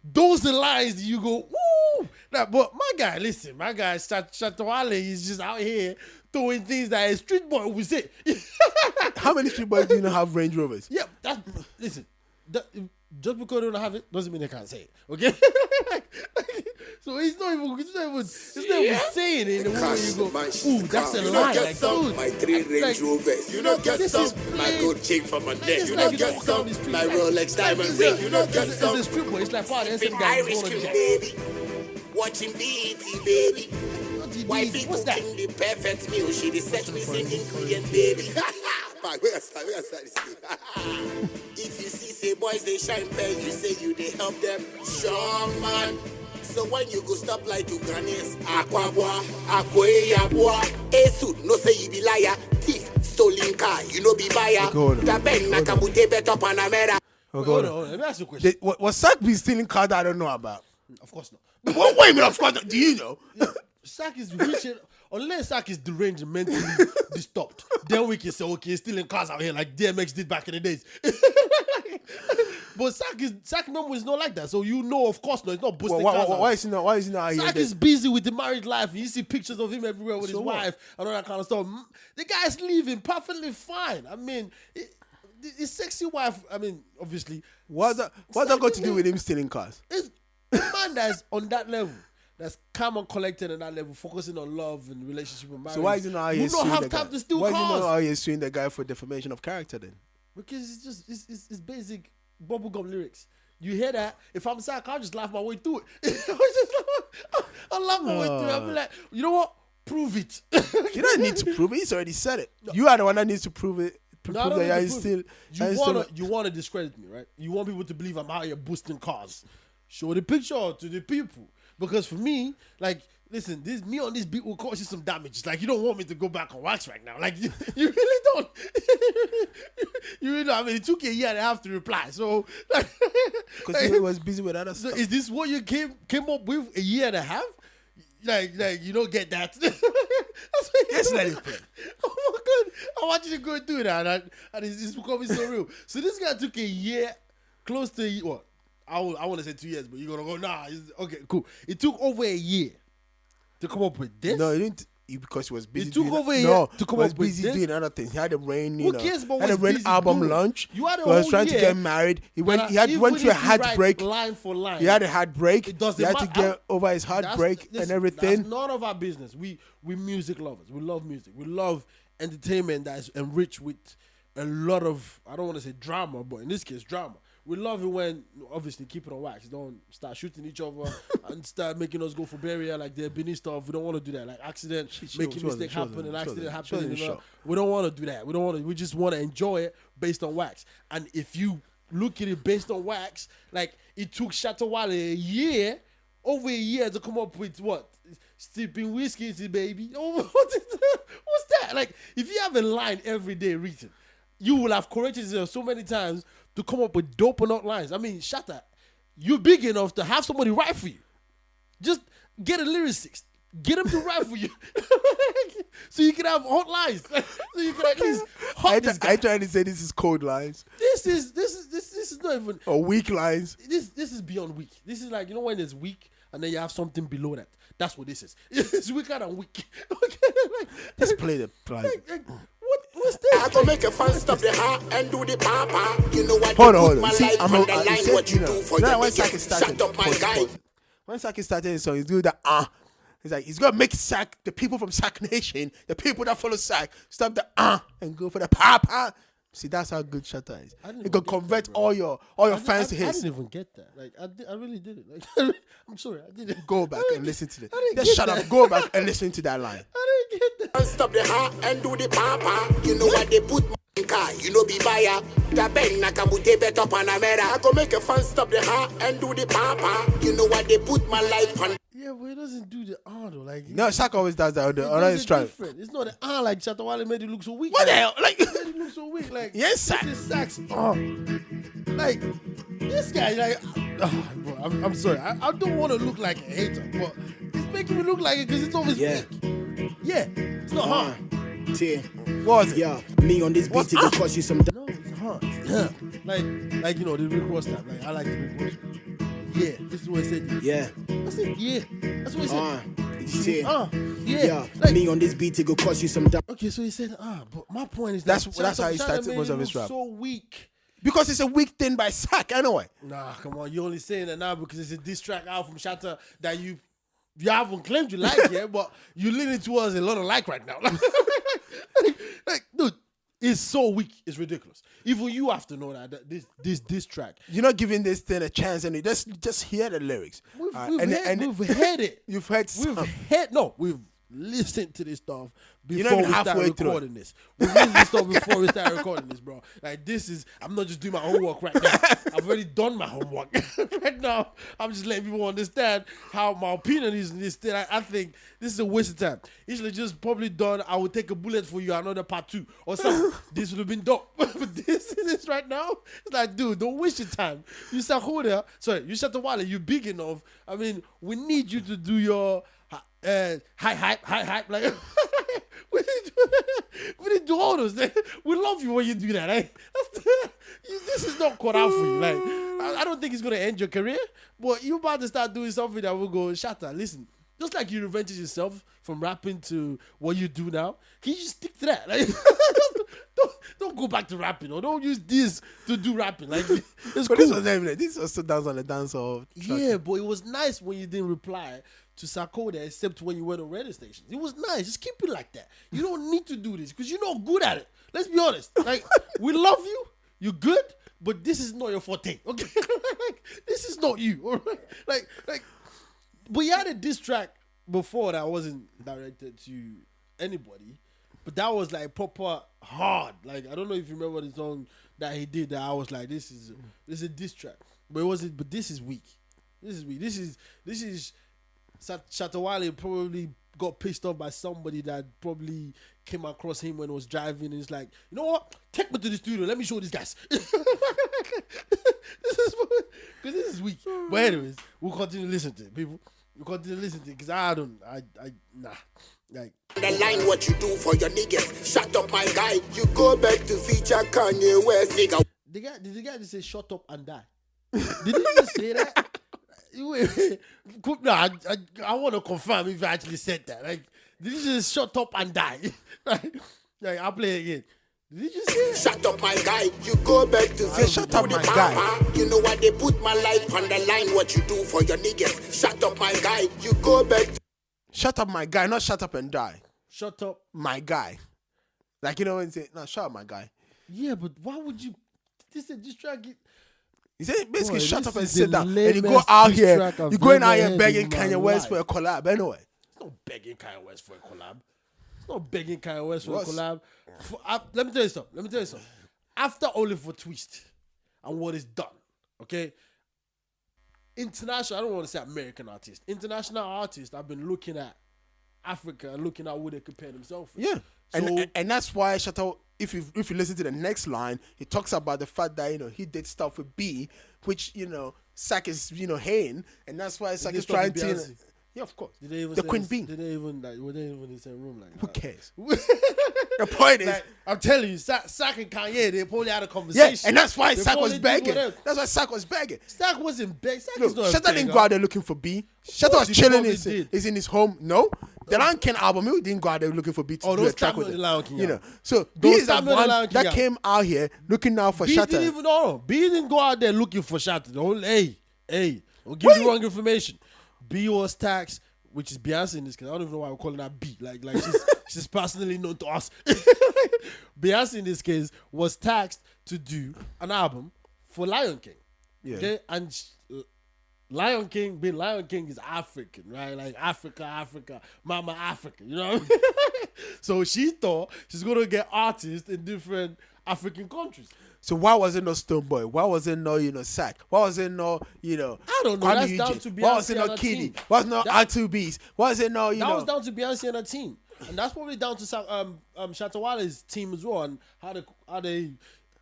those are lines that you go, woo! Like, but my guy, listen, Shatta Wale is just out here throwing things that a street boy would say. How many street boys do you know have Range Rovers? Yeah, listen. Just because they don't have it doesn't mean they can't say it. Okay? So he's not even saying it in the way you go, ooh, that's a lie. Like, dude, My 3 Range Rovers. You don't get this some. is My plain. gold chain from my Like, neck. it's You like don't you get walk some. down the street, My like, Rolex diamond it's ring. a- You don't get it's some. a street boy. It's like, wow, that's Big some guy Irish going to cream, jail. baby. Watching BET, baby. Not Wifey What's that? cooking the perfect meal. She the set missing ingredient, baby. Where I start this thing? If you see say boys they shine pen, you say you they help them. Strong man. So when you go stop like to grannies, aquabwa, aquayabwa, suit no say you be liar, thief, stolen car, you know be buyer. Taben nakabute beto panamera. Hold on. Let me ask you a question. Was Sack be stealing cars that I don't know about? Of course not. Wait a minute, of course not. Do you know? Sack is reaching, unless Sack is deranged and mentally disturbed, then we can say, okay, he's stealing cars out here like DMX did back in the days. But Sack number is not like that, so you know, of course, no, it's not boosting cars. Why is he not? Why is he not? Sack is busy with the married life. You see pictures of him everywhere with his wife and all that kind of stuff. The guy's living perfectly fine. I mean, his sexy wife. I mean, obviously, What's that got to do with him stealing cars? It's a man that's on that level. That's calm and collected on that level, focusing on love and relationship and marriage. So why is he not out here You don't suing have the guy? time to steal Why cars. is he not out here suing the guy for defamation of character then? Because it's basic bubblegum lyrics. You hear that? If I'm Sack, I'll just laugh my way through it. I'll laugh my way through it. I'll be like, you know what? Prove it. You don't need to prove it. He's already said it. No. You are the one that needs to prove it. Prove that he's still. You want to discredit me, right? You want people to believe I'm out here boosting cars. Show the picture to the people. Because for me, like, listen, me on this beat will cause you some damage. Like, you don't want me to go back on wax right now. Like, you really don't. You really don't. I mean, it took you a year and a half to reply. So, because he was busy with other stuff. Is this what you came up with a year and a half? Like you don't get that. Yes, let it play. Oh my God. I want you to go and do that. And it's becoming so real. So this guy took a year, close to what? I want to say 2 years, but you're going to go, nah. Okay, cool. It took over a year to come up with this. No, it didn't. Because he was busy. It took over a year to come up with busy this. doing other things. He had a rain, Who cares about had a rain album doing? launch. You had a he was whole trying to year. get married. He went through a heartbreak. Line for line. He had a heartbreak. It doesn't he had to matter. get over his heartbreak and everything. That's none of our business. We music lovers. We love music. We love entertainment that's enriched with a lot of, I don't want to say drama, but in this case, drama. We love it when, obviously, keep it on wax. Don't start shooting each other and start making us go for burial like there Benin stuff. We don't want to do that. Like accident, making mistake happen and accident happen. We don't want to do that. We just want to enjoy it based on wax. And if you look at it based on wax, like it took Shatta Wale over a year to come up with what? Sipping whiskey, baby. Oh, what's that? Like, if you have a line every day written, you will have corrected yourself so many times to come up with dope or not lines. I mean, Shatta, you're big enough to have somebody write for you. Just get a lyricist. Get him to write for you. So you can have hot lines. So you can at least this guy. I trying to say this is cold lines. This is not even or weak lines. This is beyond weak. This is like, you know when it's weak and then you have something below that. That's what this is. It's weaker than weak. Okay, Let's play the line. What's this? I go make a fan stop the heart and do the papa. You know what? Hold on. My See, life I'm on the line. What you do for your when Sack is starting, shut up, my guy. When Sack is starting his song, he's doing the He's like, he's gonna make Sack, the people from Sack Nation, the people that follow Sack, stop the and go for the papa. See, that's how good Shatta is. He can convert all your fans to his. I didn't even get that. Like I really didn't. Like I'm sorry, I didn't. Go back and listen to it. Just shut up. Go back and listen to that line. I didn't get that. And stop the heart and do the papa. You know what they put my car. You know be buyer. Taben nakabute beto panamera. I go make a fan stop the heart and do the papa. You know what they put my life on. Yeah, but it doesn't do the though. Like No, Sack always does that. The other is trying. It's not the like Shatta Wale made it look so weak. What the hell? Like made it look so weak. Like yes, Sack. This is Sack's like this guy. Like bro, I'm sorry. I don't want to look like a hater, but it's making me look like it because it's always weak. Yeah, it's not hard. What was it? Yeah, me on this beat, it will cost you some. No, it's hard. Yeah. Like you know the Rick Ross type. Like I like the Rick Ross. Yeah, this is what he said. Yeah. I said, yeah. That's what he said. Yeah. Like, me on this beat, it will cost you some. Okay, so he said, but my point is that's how he started most of his rap. So weak. Because it's a weak thing by Sack, anyway. Nah, come on. You're only saying that now because it's a diss track out from Shatta that you haven't claimed you like yet, but you're leaning towards a lot of like right now. like, dude, it's so weak. It's ridiculous. Even you have to know that this track. You're not giving this thing a chance, and you just hear the lyrics. We've heard it. You've heard some. listen to this stuff You're before not we even start halfway through recording this. We listen to this stuff before we start recording this, bro. Like this is, I'm not just doing my homework right now. I've already done my homework right now. I'm just letting people understand how my opinion is in this thing. I think this is a waste of time. You should have just probably done, I would take a bullet for you, another part 2 or something. This would have been dope. But this right now, it's like, dude, don't waste your time. You Sarkodie, sorry, you Shatta Wale, you big enough. I mean, we need you to do your hype. Like, we didn't do all those things. We love you when you do that. Like, this is not caught out for you. Like, I don't think it's going to end your career, but you're about to start doing something that will go, Shatta, listen, just like you reinvented yourself from rapping to what you do now, can you just stick to that? Like, don't go back to rapping, or don't use this to do rapping. Like, it's But cool. this was still dance on the dancehall. Yeah, but it was nice when you didn't reply to Sarkodie, except when you went on radio stations. It was nice. Just keep it like that. You don't need to do this because you're not good at it. Let's be honest. Like, we love you. You're good, but this is not your forte. Okay, like, this is not you. All right? Like, but you had a diss track before that wasn't directed to anybody, but that was like proper hard. Like, I don't know if you remember the song that he did. That I was like, this is a diss track, but this is weak. This is weak. This is Shatta Wale probably got pissed off by somebody that probably came across him when he was driving, and he's like, you know what? Take me to the studio. Let me show these guys. Because this is weak. But anyways, we'll continue to listen to it, people. We'll continue to listen to it because nah. Like, The line what you do for your niggas. Shut up, my guy. You go back to feature Kanye West, nigga. did the guy just say shut up and die? Did he just say that? Wait. No, I want to confirm if I actually said that. Like, did he just shut up and die? like, I'll play it again. Did he just say that? Shut up, my guy. You go back to feature shut up, my guy. You know what? They put my life on the line. What you do for your niggas. Shut up, my guy. You go back to Shut up, my guy. Not shut up and die. Shut up. My guy. Like, you know when you say, no, shut up, my guy. Yeah, but why would you? This is just try to get. He said basically Boy, shut this up and is sit the down. And you go lamest out diss here. track I've You're going out ever here heard begging in my Kanye West for a life. collab. Anyway. It's not begging Kanye West for a collab. It's not begging Kanye West for What? a collab. Let me tell you something. After Oliver Twist and what is done, okay? International, I don't want to say American artists. International artists have been looking at Africa and looking at who they compare themselves with. Yeah. So, And that's why Shatta, if you listen to the next line, he talks about the fact that, you know, he did stuff with B, which, you know, Sack is, you know, hating, and that's why Sack did is stuff trying with to, Beyonce? yeah, of course. did they even the say Queen this- Bee. Did they even were they even in the same room? Like, Who cares? the The point is, like, I'm telling you, Sack and Kanye, they probably had a yeah, conversation. and that's why They Sack was probably did begging. whatever. That's why Sack was begging. Sack wasn't beg. Sack Look, is not a Shatta didn't beggar. go out there looking for B. Shatta course was he chilling. probably did. Is in his home. No, the Lion King album. He didn't go out there looking for B to Oh, do a don't track stop me with on it. the Lion King You know, album. so B Don't is the stop me on the one Lion King that album. came out here looking out for B Shatta. didn't even know. B didn't go out there looking for Shatta. The whole hey, we'll give you wrong information. B was taxed, which is Beyonce in this case. I don't even know why we're calling her B. Like she's personally known to us. Beyonce in this case was taxed to do an album for Lion King. Yeah. Okay, and Lion King is African, right? Like Africa, Mama Africa. You know what I mean? So she thought she's gonna get artists in different African countries. So why was it no Stone Boy? Why was it no, you know, Sack? Why was it no, you know, I don't know. Kwame That's down Eugene? to Why was Beyonce it and no her Kitty? team. Why was it no That- R2Bs? Why was it no, you That know? was down to Beyonce and her team, and that's probably down to Shatta Wale's team as well, and how they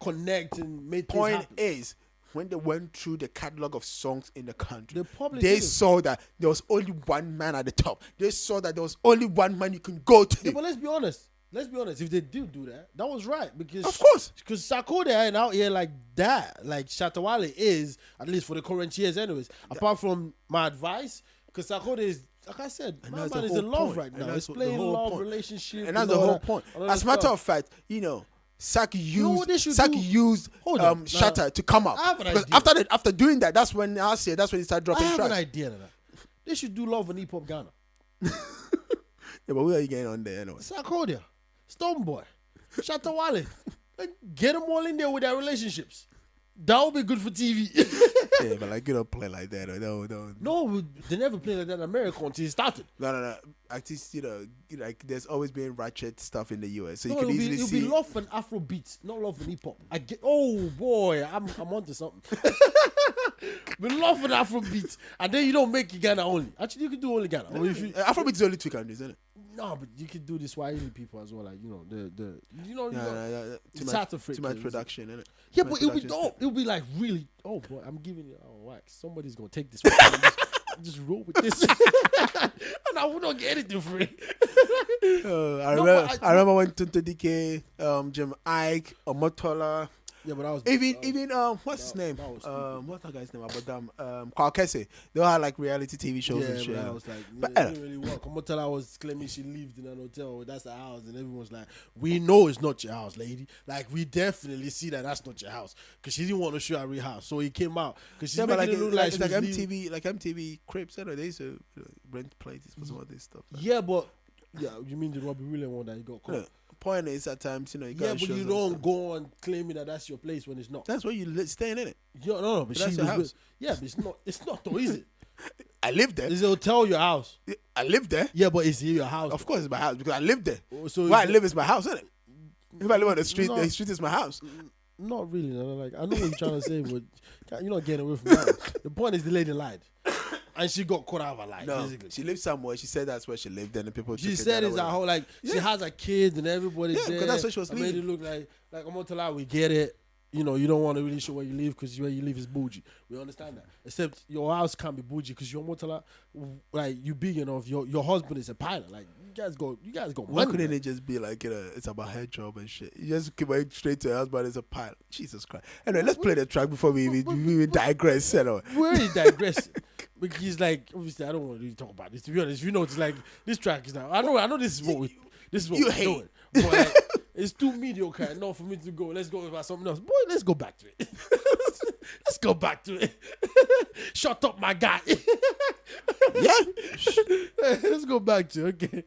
connect and make things Point happen. is, when they went through the catalog of songs in the country, They probably they didn't. saw that there was only one man at the top. They saw that there was only one man you can go to. Yeah, but let's be honest. If they did do that, that was right because Of course. because Sarkodie ain't out here like that, like Shatta Wale is, at least for the current years, anyways. Apart from my advice, because Sarkodie is, like I said, my that's man the is whole in love point. right And now. that's It's the playing whole love, point. relationship, And that's the all whole that- point. all that As a matter stuff. of fact, you know, Sack know what they used should Sack do? used Hold on. Shatta to come up. I have an Because idea. after doing that, that's when he started I dropping have an tracks. idea of that. They should do Love and Hip Hop Ghana. Yeah, but where are you getting on there anyway? Sarkodie, Stone Boy, Shatta Wale. Like, get them all in there with their relationships. That would be good for TV. Yeah, but like you don't play like that. No. No, they never played like that in America until it started. No. Artists, you know, like there's always been ratchet stuff in the US, so No, you can easily it'll see. be love and Afro beats, not love and hip hop. I get. Oh boy, I'm onto something. But love and Afro beats, and then you don't make it Ghana only. Actually, you can do only Ghana. Or if you, Afrobeat is only 2 countries, isn't it? no, but you can do the Swahili people as well. Like Yeah, too much production, innit? Yeah, Too but much it'll be production dope. It'll be like really. Oh boy, I'm giving you. Oh wax. Somebody's gonna take this. One. Just roll with this, and I would not get anything for it. I remember when Tunto DK, Jim Ike, Omotola. Yeah, but that was Even what's his name? What's that guy's name? About Carl Kesse. They all had like reality TV shows and shit. But I was like, But, it didn't really work. Omotala was claiming she lived in an hotel. That's her house, and everyone's like, "We know it's not your house, lady. Like, we definitely see that that's not your house." Because she didn't want to show her real house, so he came out. Because she's making it look like it's like MTV, like MTV Cribs. You know, they used to rent places for some of this stuff. Yeah, but you mean the Robbie Williams one that he got caught? Yeah. Point is at times, you know, you Yeah, gotta but show you some don't stuff. go on claiming that that's your place when it's not. That's where you staying in it. Yeah, no, but that's she your was house. with, yeah, but it's not. It's not though, is it? I live there. Is the hotel your house? I live there. Yeah, but is it your house? Of course, it's my house because I live there. So Where I live is my house, isn't it? If I live on the street, No. the street is my house. Not really. No. Like I know what you're trying to say, but you're not getting away from that. The point is, the lady lied, and she got caught out of her lie. No, Basically, she lived somewhere. She said that's where she lived, and the people. she took it said the it's other her way. whole like she has a kid and everybody Yeah, there. because that's where she was I made it living. look like I'm gonna lie. We get it. You know, you don't want to really show where you live because where you live is bougie. We understand that. Except your house can't be bougie because you're Motala, like you big enough. Your husband is a pilot. Like you guys go Why money. couldn't it just be like, you know, it's about her job and shit? You just keep going straight to her husband as a pilot. Jesus Christ. Anyway, let's play the track before we even digress. You know. We're already digressing. Because like obviously I don't want to really talk about this. To be honest, you know it's like this track is now. I know this is what we're doing. But like, it's too mediocre enough for me to go. Let's go about something else. Boy, let's go back to it. Let's go back to it. Shut up, my guy. Yeah. Let's go back to it. Okay.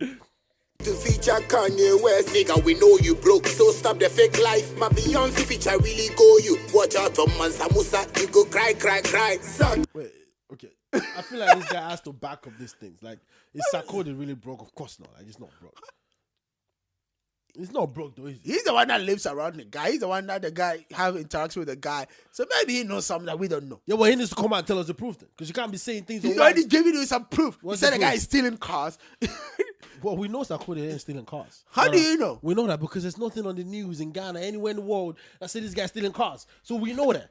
To feature Kanye West, nigga, we know you broke, so stop the fake life. My Beyonce feature really go you. Watch out for Mansa Musa, you go cry, son. Wait, okay. I feel like this guy has to back up these things. Like, is Sarkodie really broke? Of course not. Like, it's not broke. It's not broke though, is it? He's the one that lives around the guy. He's the one that the guy have interaction with the guy. So maybe he knows something that we don't know. Yeah, well, he needs to come out and tell us the proof then. Because you can't be saying things. He's on already wax. giving you some proof. What's he said the the guy proof? is stealing cars. Well, we know Sarkodie ain't stealing cars. How do you know? We know that because there's nothing on the news in Ghana, anywhere in the world, that said this guy's stealing cars. So we know that.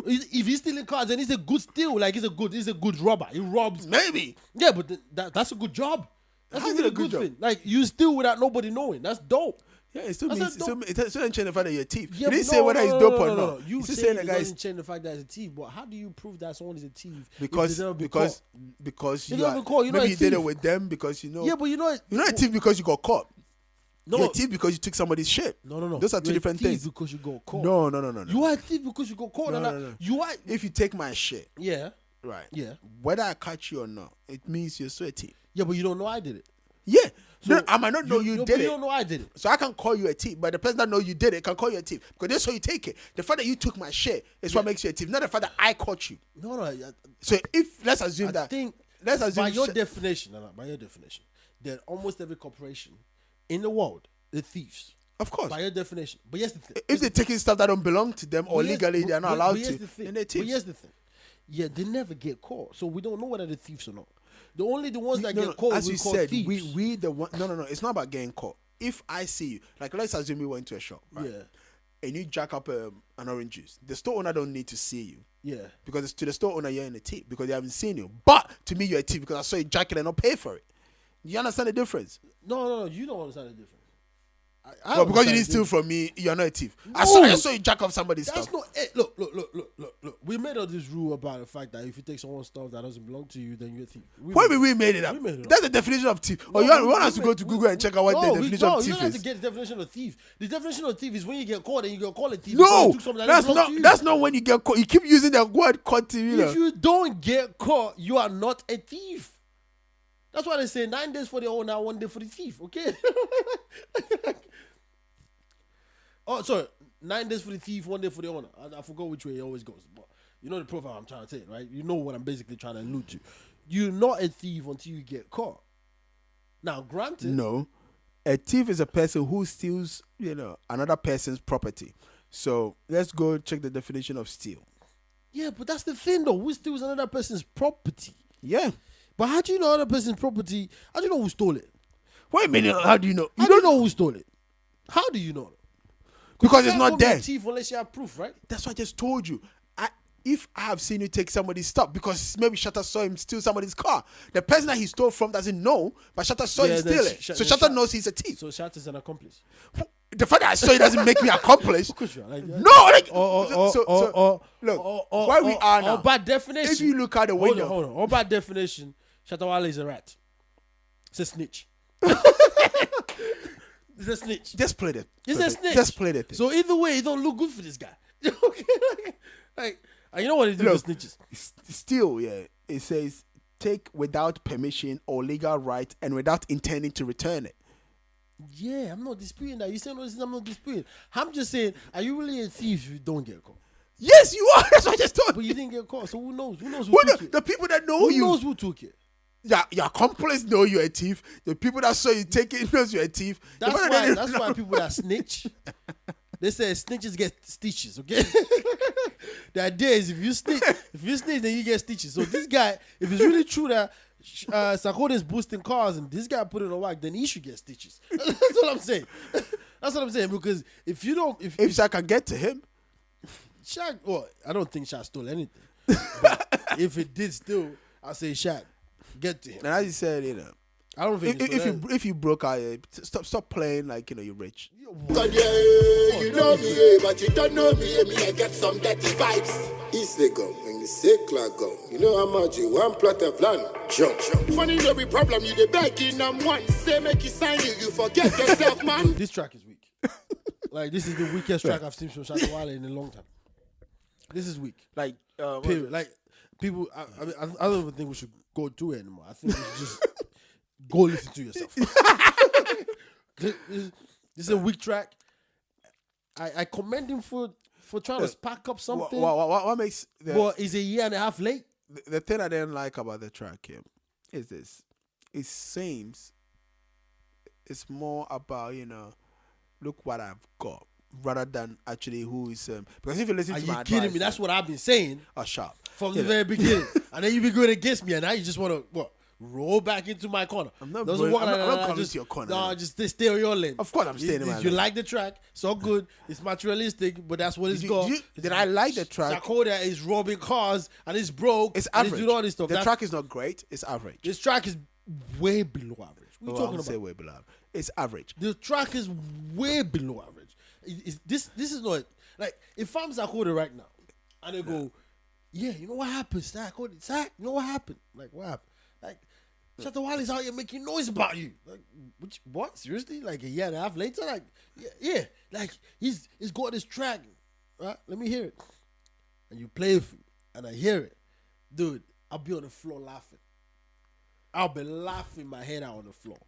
If he's stealing cars, then he's a good steal. Like, he's a good robber. He robs. Maybe. Yeah, but that's a good job. That's How's a it really a good job? thing. Like, you steal without nobody knowing. That's dope. Yeah, it still That's means a dope- it doesn't change the fact that you're a thief. Yeah, You didn't but say whether he's dope or not. You He's just saying saying the it guy is doesn't change the fact that it's a thief, but how do you prove that someone is a thief? if because they never been caught? you never are, been caught, you're not maybe a you did it thief. with them because you know. Yeah, but you know You're not a thief because you got caught. No, You're a thief because you took somebody's shit. no. Those are two You're a different thief things. because you got caught. No. You are a thief because you got caught. No. You are. If you take my shit, Yeah. right? Yeah. Whether I catch you or not, it means you're still a thief. Yeah, but you don't know I did it. Yeah. So I might not know you but did you it. don't know I did it. So I can call you a thief, but the person that know you did it can call you a thief because that's how you take it. The fact that you took my shit is what makes you a thief, not the fact that I caught you. No. So if let's assume I that, think let's assume by your definition, that almost every corporation in the world, the thieves. of course, By your definition. But here's the thing. if they're taking stuff that don't belong to them or But here's- legally they're not but allowed here's to, the thing. then they're But thieves. here's the thing. Yeah, they never get caught, so we don't know whether they're thieves or not. The ones that No, get caught, as we you call said, thieves. we the one. No. It's not about getting caught. If I see you, like let's assume we went to a shop, right? Yeah, And you jack up an orange juice. The store owner don't need to see you yeah. because to the store owner you're in a thief because they haven't seen you. But to me you're a thief because I saw you jack it and not pay for it. You understand the difference? No. You don't understand the difference. I Well, because you understand didn't the steal from me, you're not a thief. No. I saw you jack up somebody's That's stuff. not it. Look. We made up this rule about the fact that if you take someone's stuff that doesn't belong to you, then you're a thief. Why we made it up? We made it up. That's the definition of thief. Or No, you want us to we go to made- Google and check out what the definition of you thief don't have to is? get the definition of thief. The definition of thief is when you get caught and you get called a thief. because No, you took something that that's doesn't belong to not. you. That's not when you get caught. You keep using the word caught. If you don't get caught, you are not a thief. That's why they say 9 days for the owner, 1 day for the thief. Okay. Oh, sorry. 9 days for the thief, 1 day for the owner. I forgot which way it always goes. But you know the profile I'm trying to take, right? You know what I'm basically trying to allude to. You're not a thief until you get caught. Now, granted. No. A thief is a person who steals, another person's property. So let's go check the definition of steal. Yeah, but that's the thing though. Who steals another person's property? Yeah. But how do you know another person's property? How do you know who stole it? Wait a minute. How do you know? You don't know who stole it. How do you know? Because it's not there. Thief unless you have proof, right? That's what I just told you. If I have seen you take somebody's stuff, because maybe Shatta saw him steal somebody's car, the person that he stole from doesn't know, but Shatta saw him steal it. So Shatta knows he's a thief. So Shatta's an accomplice. The fact that I saw it doesn't make me accomplice. Of course you are. Like, no, like look, where we are now. Or by definition, if you look out the window, hold on. Or by definition, Shatta Wale is a rat. It's a snitch. It's a snitch. Just play that. It's a snitch. Just play that thing. So either way, it don't look good for this guy. Okay, like you know what they do with snitches? Still, yeah, it says take without permission or legal right and without intending to return it. Yeah, I'm not disputing that. You saying all this, I'm not disputing. I'm just saying, are you really a thief if you don't get caught? Yes, you are. That's what I just told you. But you didn't get caught, so who knows? Who knows who took it? The people that know you. Who knows who took it? Yeah, your accomplice know you're a thief. The people that saw you take it knows you're a thief. That's why people that snitch, they say snitches get stitches, okay? The idea is if you snitch, then you get stitches. So this guy, if it's really true that Sarkodie is boosting cars and this guy put it on whack, then he should get stitches. That's what I'm saying. That's what I'm saying. Because if you don't, if Shaq can get to him, Shaq, well, I don't think Shaq stole anything. But if it did steal, I'll say Shaq, get to him. And as you said, I don't think if you broke out, stop playing like you're rich. God, yeah, you know me, but you don't know me. Me, I get some dirty vibes. East they go, when the ACCRA go. You know how much you want plot of land. Jump. Money no be problem. You the begging them one. Say make you sign you forget yourself, man. This track is weak. Like this is the weakest track I've seen from Shatta Wale in a long time. This is weak. Like period. Like people, I don't even think we should go to it anymore. I think we should just go listen to yourself. This is a weak track. I commend him for trying to spark up something. What makes... But he's a year and a half late. The thing I didn't like about the track here is this. It seems it's more about, look what I've got, rather than actually who is... because if you listen to my advice... Are you kidding me? That's what I've been saying. Sharp. From the very beginning. And then you be going against me, and now you just want to, what? Roll back into my corner. I'm not coming to your corner. No, just stay on your lane. Of course I'm staying in my lane. You like the track, so good. It's materialistic, but that's what it's got. Did I like the track? Sarkodie is robbing cars and it's broke. It's average. And doing all this stuff. The track is not great. It's average. This track is way below average. What are you talking about? Say way below average. It's average. The track is way below average. This is not... Like, if I'm Sarkodie right now, and they go, yeah, you know what happened, Sarkodie? You know what happened? Like, what happened? Like... Shatta Wale's out here making noise about you. Like, what? Seriously? Like a year and a half later? Like, yeah. Like, he's got this track. Right? Let me hear it. And you play it for me. And I hear it. Dude, I'll be on the floor laughing. I'll be laughing my head out on the floor.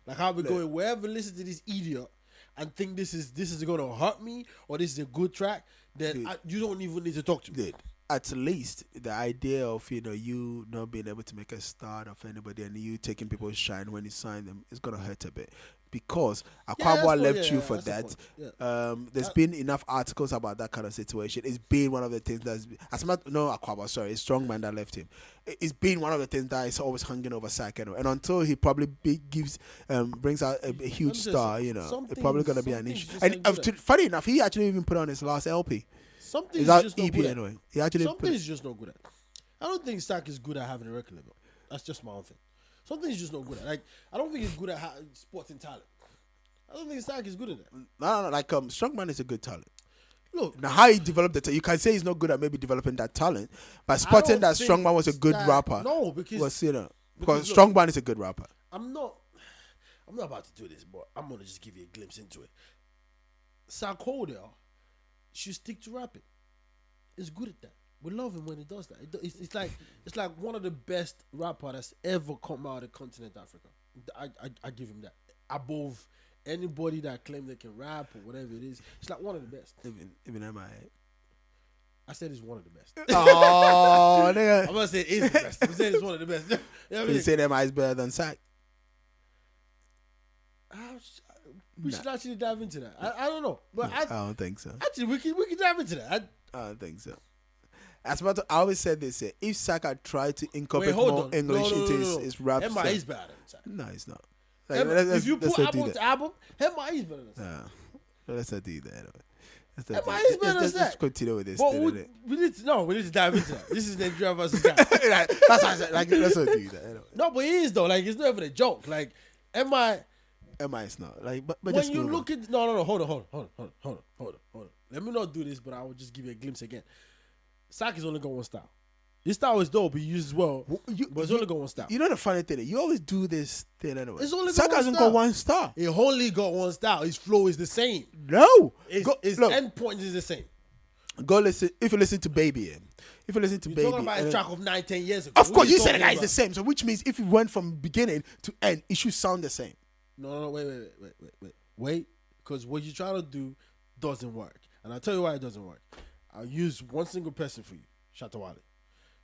Like, I'll be going, wherever listen to this idiot and think this is going to hurt me or this is a good track, then you don't even need to talk to me. Dude. At least the idea of you not being able to make a start of anybody and you taking people's shine when you sign them is gonna hurt a bit because ACCRA left you for that. There's been enough articles about that kind of situation. It's been one of the things that's it's Strongman that left him. It's been one of the things that is always hanging over Sarkodie, and until he probably brings out a huge star, it's probably gonna be an issue. And funny enough, he actually even put on his last LP. Something's just not EP good anyway. Something's just not good at. I don't think Sark is good at having a record label. That's just my own thing. Something's just not good at. Like, I don't think he's good at sporting talent. I don't think Sark is good at that. No. Like, Strongman is a good talent. Look, now how he developed it, you can say he's not good at maybe developing that talent, but spotting that Strongman was a good rapper. No, because because Strongman is a good rapper. I'm not about to do this, but I'm gonna just give you a glimpse into it. Sarkodie should stick to rapping. It's good at that. We love him when he does that. It's like one of the best rapper that's ever come out of the continent of Africa. I give him that. Above anybody that claim they can rap or whatever it is. It's like one of the best. Even MIA. I said he's one of the best. Oh, nigga. I'm not saying he's the best. I'm saying he's one of the best. You know what I mean? You say MIA is better than Sack? We should actually dive into that. I don't know, but I don't think so. Actually, we can dive into that. I don't think so. I always said this. If Saka tried to incorporate more English into his rap, Emma is better than Saka. No, it's not. If you put album to album, Emma is better than Saka. Let's not do that. Emma is better than Saka. Let's continue with this. But we need to dive into that. This is Nigeria versus Ghana. That's what I said. Let's not do that. No, but it is though. Like, it's not even a joke. Like, Emma is not. Like, but when you look at hold on. Let me not do this, but I will just give you a glimpse again. Saka's only got one style. His style is dope. He uses well, but it's only got one style. You know the funny thing? You always do this thing anyway. Saka hasn't got one style. He only got one style. His flow is the same. No. His end point is the same. Go listen. If you listen to Baby, You're talking about a track of 9-10 years ago. Of course, you said the guy is the same. So which means if it went from beginning to end, it should sound the same. No, wait. Because what you're trying to do doesn't work. And I'll tell you why it doesn't work. I'll use one single person for you. Shatta Wale.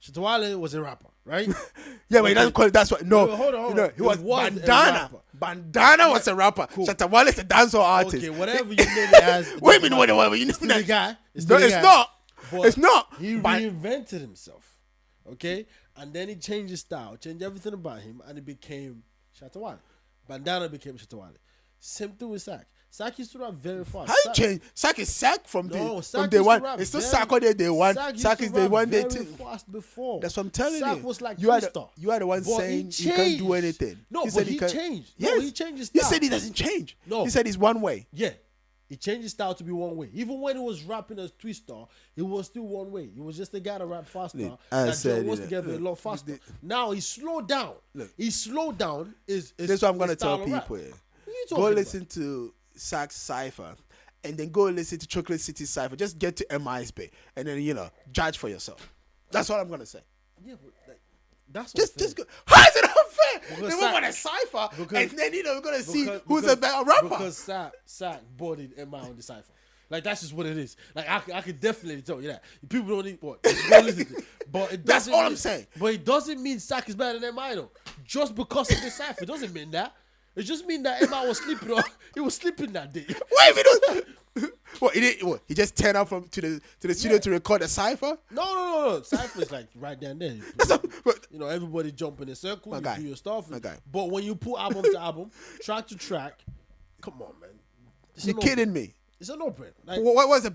Shatta Wale was a rapper, right? Yeah, but he doesn't call it. That's what. No, hold on. He was Bandana. Bandana was a rapper. Cool. Shatta Wale is a dancehall artist. Okay, whatever you name it as. Wait a minute, whatever. You know the guy. It's not. It's not. He reinvented himself, okay? And then he changed his style, changed everything about him, and it became Shatta Wale. Bandana became Shatta Wale. Same thing with Sak. Sak used to rap very fast. How you change? Sak is Sak from day one. It's still Sarkodie day one. Sak is day one, day two. Fast before. That's what I'm telling you. Sak was like you are the one saying he can't do anything. No, but he changed. Yes. No, he changed his style. He said he doesn't change. No. He said he's one way. Yeah. He changed his style to be one way. Even when he was rapping as Twister, it was still one way. He was just a guy that rap faster. That was together a lot faster. Now he slowed down. He slowed down. That's what I'm going to tell people. Go listen to Sak's Cypher and then go listen to Chocolate City Cypher. Just get to MI's Bay and then, judge for yourself. That's what I'm going to say. Yeah, but that's just go. How is it unfair? They want a Cypher and then, we're going to see who's a better rapper. Because Sak bodied MI on the Cypher. Like, that's just what it is. Like, I could definitely tell you that. People don't need what. But it that's all I'm saying. But it doesn't mean Sak is better than MI, though. Just because of the Cypher. It doesn't mean that. It just means that MI was sleeping. He was sleeping that day. Wait a minute. What? He just turned up to the studio to record a Cypher? No. Cypher is like right down there. Everybody jump in a circle. You do your stuff. But when you put album to album, track to track, come on, man. You're kidding me. It's a no-brainer. Like, what's the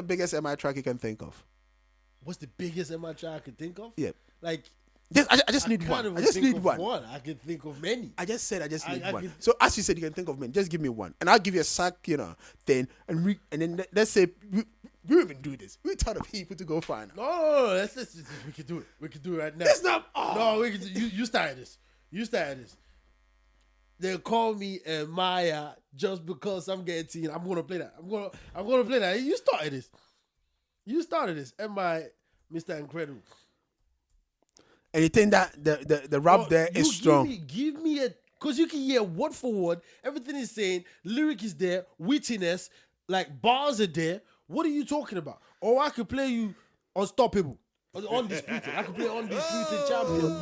biggest MI track you can think of? What's the biggest MI track I can think of? Yeah. Like, I just need one. I just need one. I can think of many. I just said I just need one. So as you said, you can think of many. Just give me one, and I'll give you a Sak, thing, and then let's say we even do this. We tell the people to go find. No. We can do it. We can do it right now. It's not. No, we can. You started this. They call me Maya just because I'm getting teen. I'm gonna play that. I'm gonna play that. You started this. MI, Mr. Incredible. And you think that the rap there is strong? Give me because you can hear word for word, everything he's saying, lyric is there, wittiness, like bars are there. What are you talking about? Or I could play you Unstoppable, Undisputed. I could play Undisputed Champion.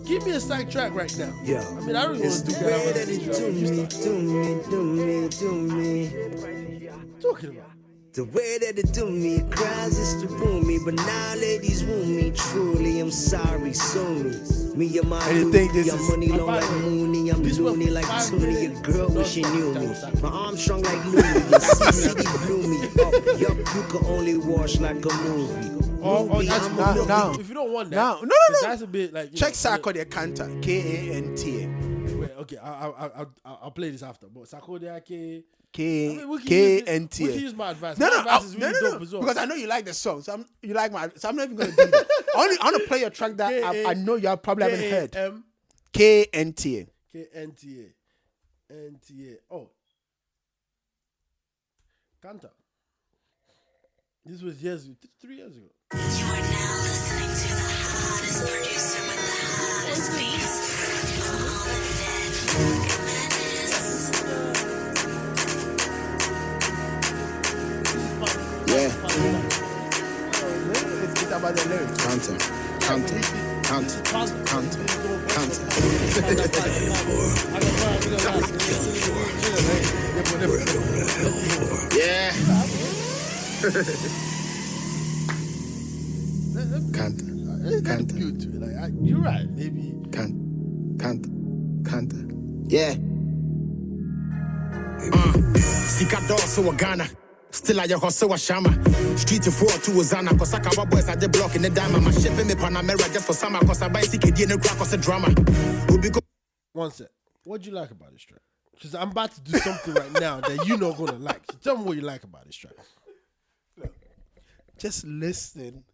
Give me a side track right now. Yeah. I mean, I don't even want to do that. Talking about. The way that it do me, it cries is to ruin me. But now ladies woo me, truly, I'm sorry, sue me. Me and my booty, I'm money long like Mooney, I'm loony like Toonie. Your girl wish she knew me. My arm strong like Looney, your CCD blew me up. Yup, you can only watch like a movie. Now, if you don't want that, no. That's a bit like check Sarkodie Kanta, Kanta. Wait, okay, I'll play this after. But Sarkodie Kanta. We can use my advice. No, dope as well. Because I know you like the song, so I'm not even gonna do that. I want to play a track that I know you probably haven't heard. Kanta. NTA. Oh, Kanta. This was 3 years ago. You are now listening to the hottest producer with the hottest beats. All Yeah. It's about the lyrics. Kanta. Yeah. Can't. Like, you're right, maybe. Can't. Yeah. Sika so a Ghana. Still I hustle a shama. Street to 4 to Zana. Cause Wahaala Boys at the block in the diamond. My shipping me Panamera just for summer. Cause I buy CKD and crack cause a drama. One sec. What do you like about this track? Because I'm about to do something right now that you're not gonna like. So tell me what you like about this track. Just listen.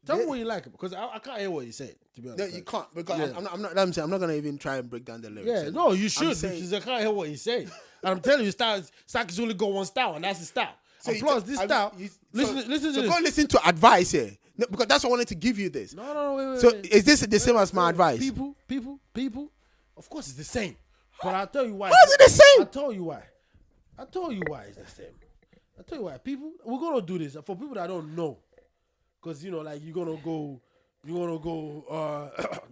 Tell me what you like, because I can't hear what you say. To be honest, No, you can't, because Yeah. I'm not gonna even try and break down the lyrics. Yeah, no, you should, saying- because I can't hear what he's saying. And I'm telling you, Saki's only got one style, and that's his style. And plus, this style. Listen to so this. go listen to advice here, no, because that's what I wanted to give you this. No, wait. So is this the same as my advice? People. Of course, it's the same. But I'll tell you why. How is it the same? I'll tell you why it's the same. I'll tell you why. People, we're gonna do this for people that don't know. Because, like, you're gonna go,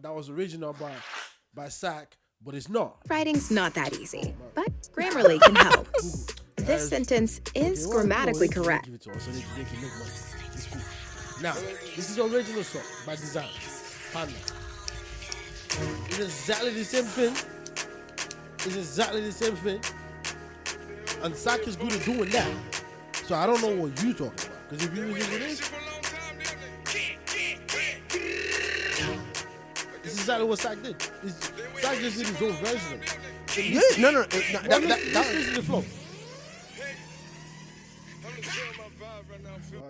that was original by Sack, but it's not. Writing's not that easy, but Grammarly can help. This sentence is grammatically correct. Give it to us so they can make money. It's cool. Now, this is the original song by Design. Panda. It's exactly the same thing. And Sack is good at doing that. So I don't know what you're talking about. Because if you listen to this, this is exactly what Sack did. Sack just did his own version of it. Yeah, no. Listen to the flow.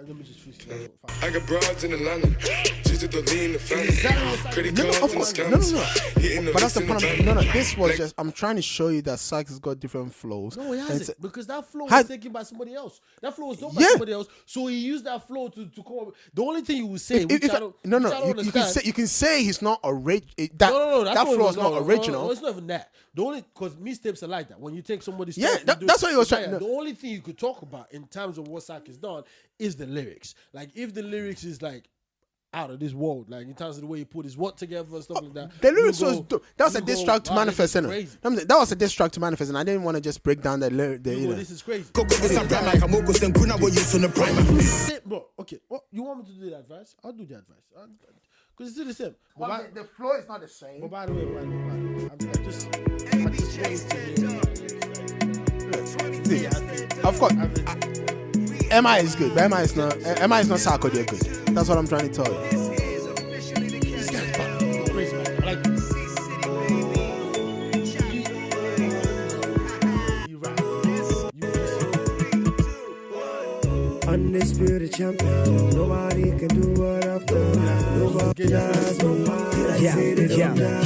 Let me just freestyle. I got broads in Atlanta. She's at the lean, the family. Credit No, cards of in the course. scammers. Hitting the But that's the licks in point. the No. van. This was just. I'm trying to show you that Sax has got different flows. No, he And hasn't, it's- because that flow Has- was taken by somebody else. That flow was done by Yeah. somebody else. So he used that flow to come up. The only thing you would say, which I don't, No. which I don't understand. You can say he's not original. No. That flow is not original. No, it's not even that. The only, because mixtapes are like that. When you take somebody's Yeah, stuff, that's what he was it's like trying- that. no. The only thing you could talk about in terms of what Sack has done is the lyrics. Like, if the lyrics is like out of this world, like in terms of the way he put his what together and stuff like that. The lyrics you was go- dope. That was you a go, diss track to "Wow, this manifest, is innit? crazy." That was a diss track to manifest, and I didn't want to just break down the lyric. You go, this is crazy. Go this and brand like a Moko Senkuna what you on the primer. Same, bro, okay. Well, you want me to do the advice? I'll do the advice. Because it's still the same. But The flow is not the same. But by the way, I just wanted to hear. Of course, MI is good, but MI is not Sarkodie good. That's what I'm trying to tell you. This guy's back. Crazy, man. I like this. You right. Undisputed champion, nobody can do what I've done. Nobody does, yeah.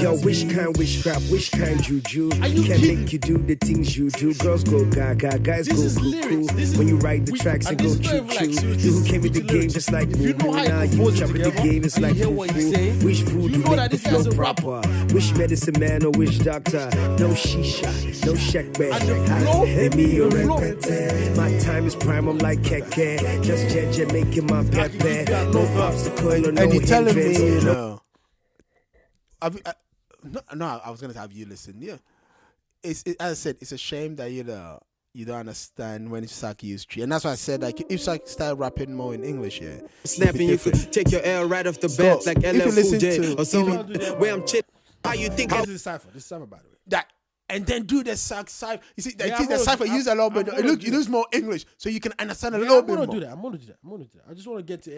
Yo, which kind witchcraft, which kind juju Are you can kidding? make you do the things you do? Girls go gaga, guys This go is cuckoo. lyrics. This is- When you write the we- tracks and go this is not choo even like choo. serious. You who This came with is the game lyrics. just like If you know how he now you composes jump in the together, game, it's and you like hear what he's saying, which you food know make that the this guy's flow a rapper. proper? Which medicine man or which doctor? No shisha, no shek bed. And the flow, Let me the flow. repete. My time is prime, I'm like keke. Just jeje making my pepe. No obstacle or no And you're telling me, hindrance. I was gonna have you listen. Yeah, as I said, it's a shame that you don't understand when Saki used tree, and that's why I said like if Saki started rapping more in English, yeah, Snapping, you could take your L right off the So, bat like if you LL Cool listen J to- or something. Where I'm chilling, how you think? This is Cypher. This is Cypher, by the way. that. And then do the cipher. You see, Yeah, the cipher use a little bit. I'm gonna do You use more English, so you can understand a Yeah, little I'm bit gonna more. do that. I'm gonna do that. I just want to get to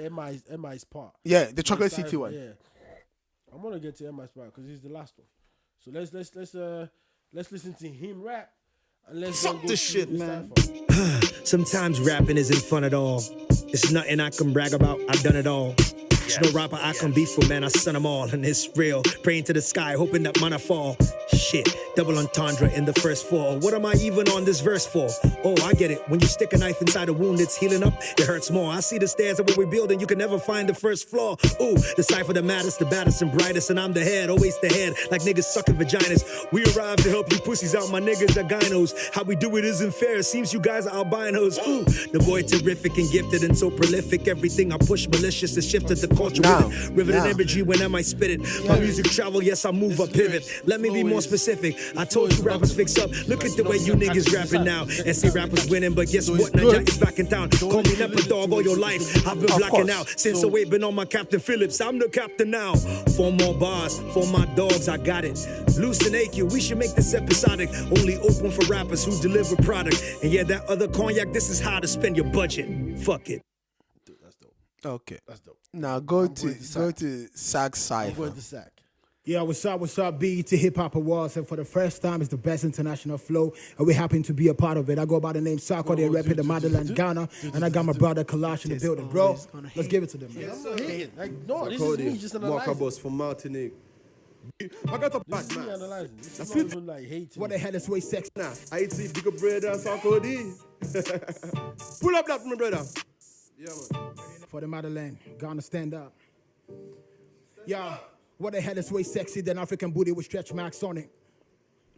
MI's part. Yeah, the chocolate Cypher, city one. Yeah, I'm gonna get to MI's part because he's the last one. So let's listen to him rap. And let's Fuck go this to shit, the man. Cypher. Sometimes rapping isn't fun at all. It's nothing I can brag about. I've done it all. There's no rapper I can beef for, man. I son them all, and it's real. Praying to the sky, hoping that mana fall. Shit, double entendre in the first four. What am I even on this verse for? Oh, I get it. When you stick a knife inside a wound, it's healing up. It hurts more. I see the stairs of what we're building. You can never find the first floor. Ooh, the cipher, the maddest, the baddest, and brightest, and I'm the head, always the head, like niggas sucking vaginas. We arrived to help you pussies out. My niggas are gynos. How we do it isn't fair. Seems you guys are albinos. Ooh, the boy terrific and gifted and so prolific. Everything I push malicious is shifted the culture Now. with it. Rivet and energy when I might spit it. My music travel, yes, I move, I pivot. Let me be more specific. I told you rappers fix up. Look at the way you niggas rapping now. And say rappers winning, but guess what? Naija is back in town. Call me Leopard Dog all your life. I've been blacking out since 08, been on my Captain Phillips. I'm the captain now. 4 more bars for my dogs, I got it. Loose and AQ, we should make this episodic. Only open for rappers who deliver product. And yeah, that other cognac, this is how to spend your budget. Fuck it. Dude, that's dope. Okay. That's dope. Now go to Sack I'm going Cypher. to sack. Yeah, what's up, BET Hip Hop Awards, and for the first time, it's the best international flow, and we happen to be a part of it. I go by the name Sarkodie, repping the motherland, Ghana, and I got my brother Kalash in the building, bro. Let's give it to them, man. I'm not hating. Like, no, this is me just analyzing. Boss from Martinique. I got a This is me analyzing. This is not even like hating. What the hell is way sex? Nah, I see bigger brother Sarkodie. Pull up that, my brother. Yeah, man. For the motherland, Ghana, stand up. Yeah, what the hell is way sexy than African booty with stretch marks on it?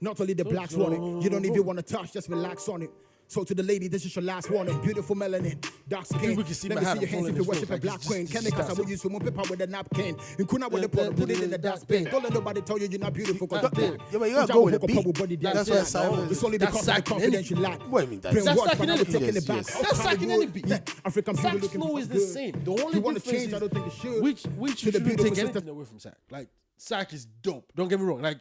Not only the blacks want it, you don't even want to touch, just relax on it. So to the lady, this is your last warning. Beautiful melanin, dark skin. People can see Let my me hand, see your I'm hands if pulling you this worship a rope, black like, queen. just Chemicals, I start will use some paper with a napkin. You couldn't with the pot, put it in the dustbin. Don't let nobody tell you you're not beautiful. Cause Yeah, but you gotta go with a beat. That's what It's only That's because of the sacking confidence you lack. What do you mean that's Brainwash, sacking but I was anything? taking it back. Yes, That's sacking any beat. African people Sack's looking flow for is the good. same. The only You want to difference change? is I don't think you should. Which To you the shouldn't beautiful take sister. anything away from Sack. Like Sack is dope. Don't get me wrong. Like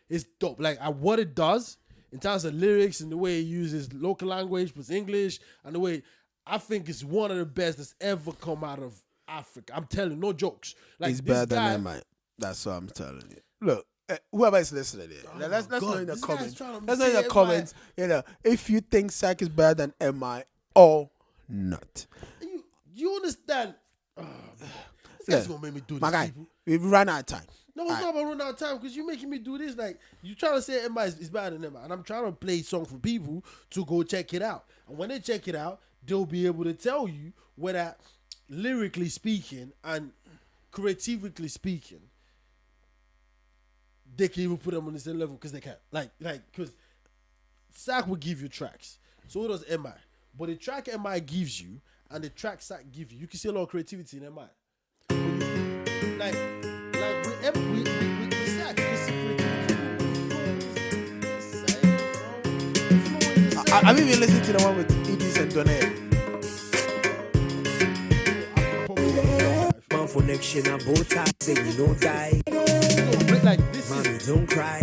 it's dope. Like what it does in terms of lyrics and the way it uses local language plus English and the way I think it's one of the best that's ever come out of Africa. I'm telling you, no jokes. Like He's this better guy, than mine. That's what I'm telling you. Look, whoever is listening here, let's know God, in the this guy's comments. trying to Let's know in say the comments, if you think Sack is better than MI or not. You understand? This guy's gonna make me do this. My guy, people. we've run out of time. No, it's not about running out of time because you're making me do this. Like, you're trying to say Emma is better than Emma. And I'm trying to play a song for people to go check it out. And when they check it out, they'll be able to tell you whether lyrically speaking and creatively speaking, they can even put them on the same level because they can. Because Sack will give you tracks. So does MI. But the track MI gives you and the track Sack gives you can see a lot of creativity in MI. Like with Sack, you see creativity. Have you been listening to the one with Idris and Donnell? Man for next year, bow tie, say you don't die. Like this Mommy, is don't cry.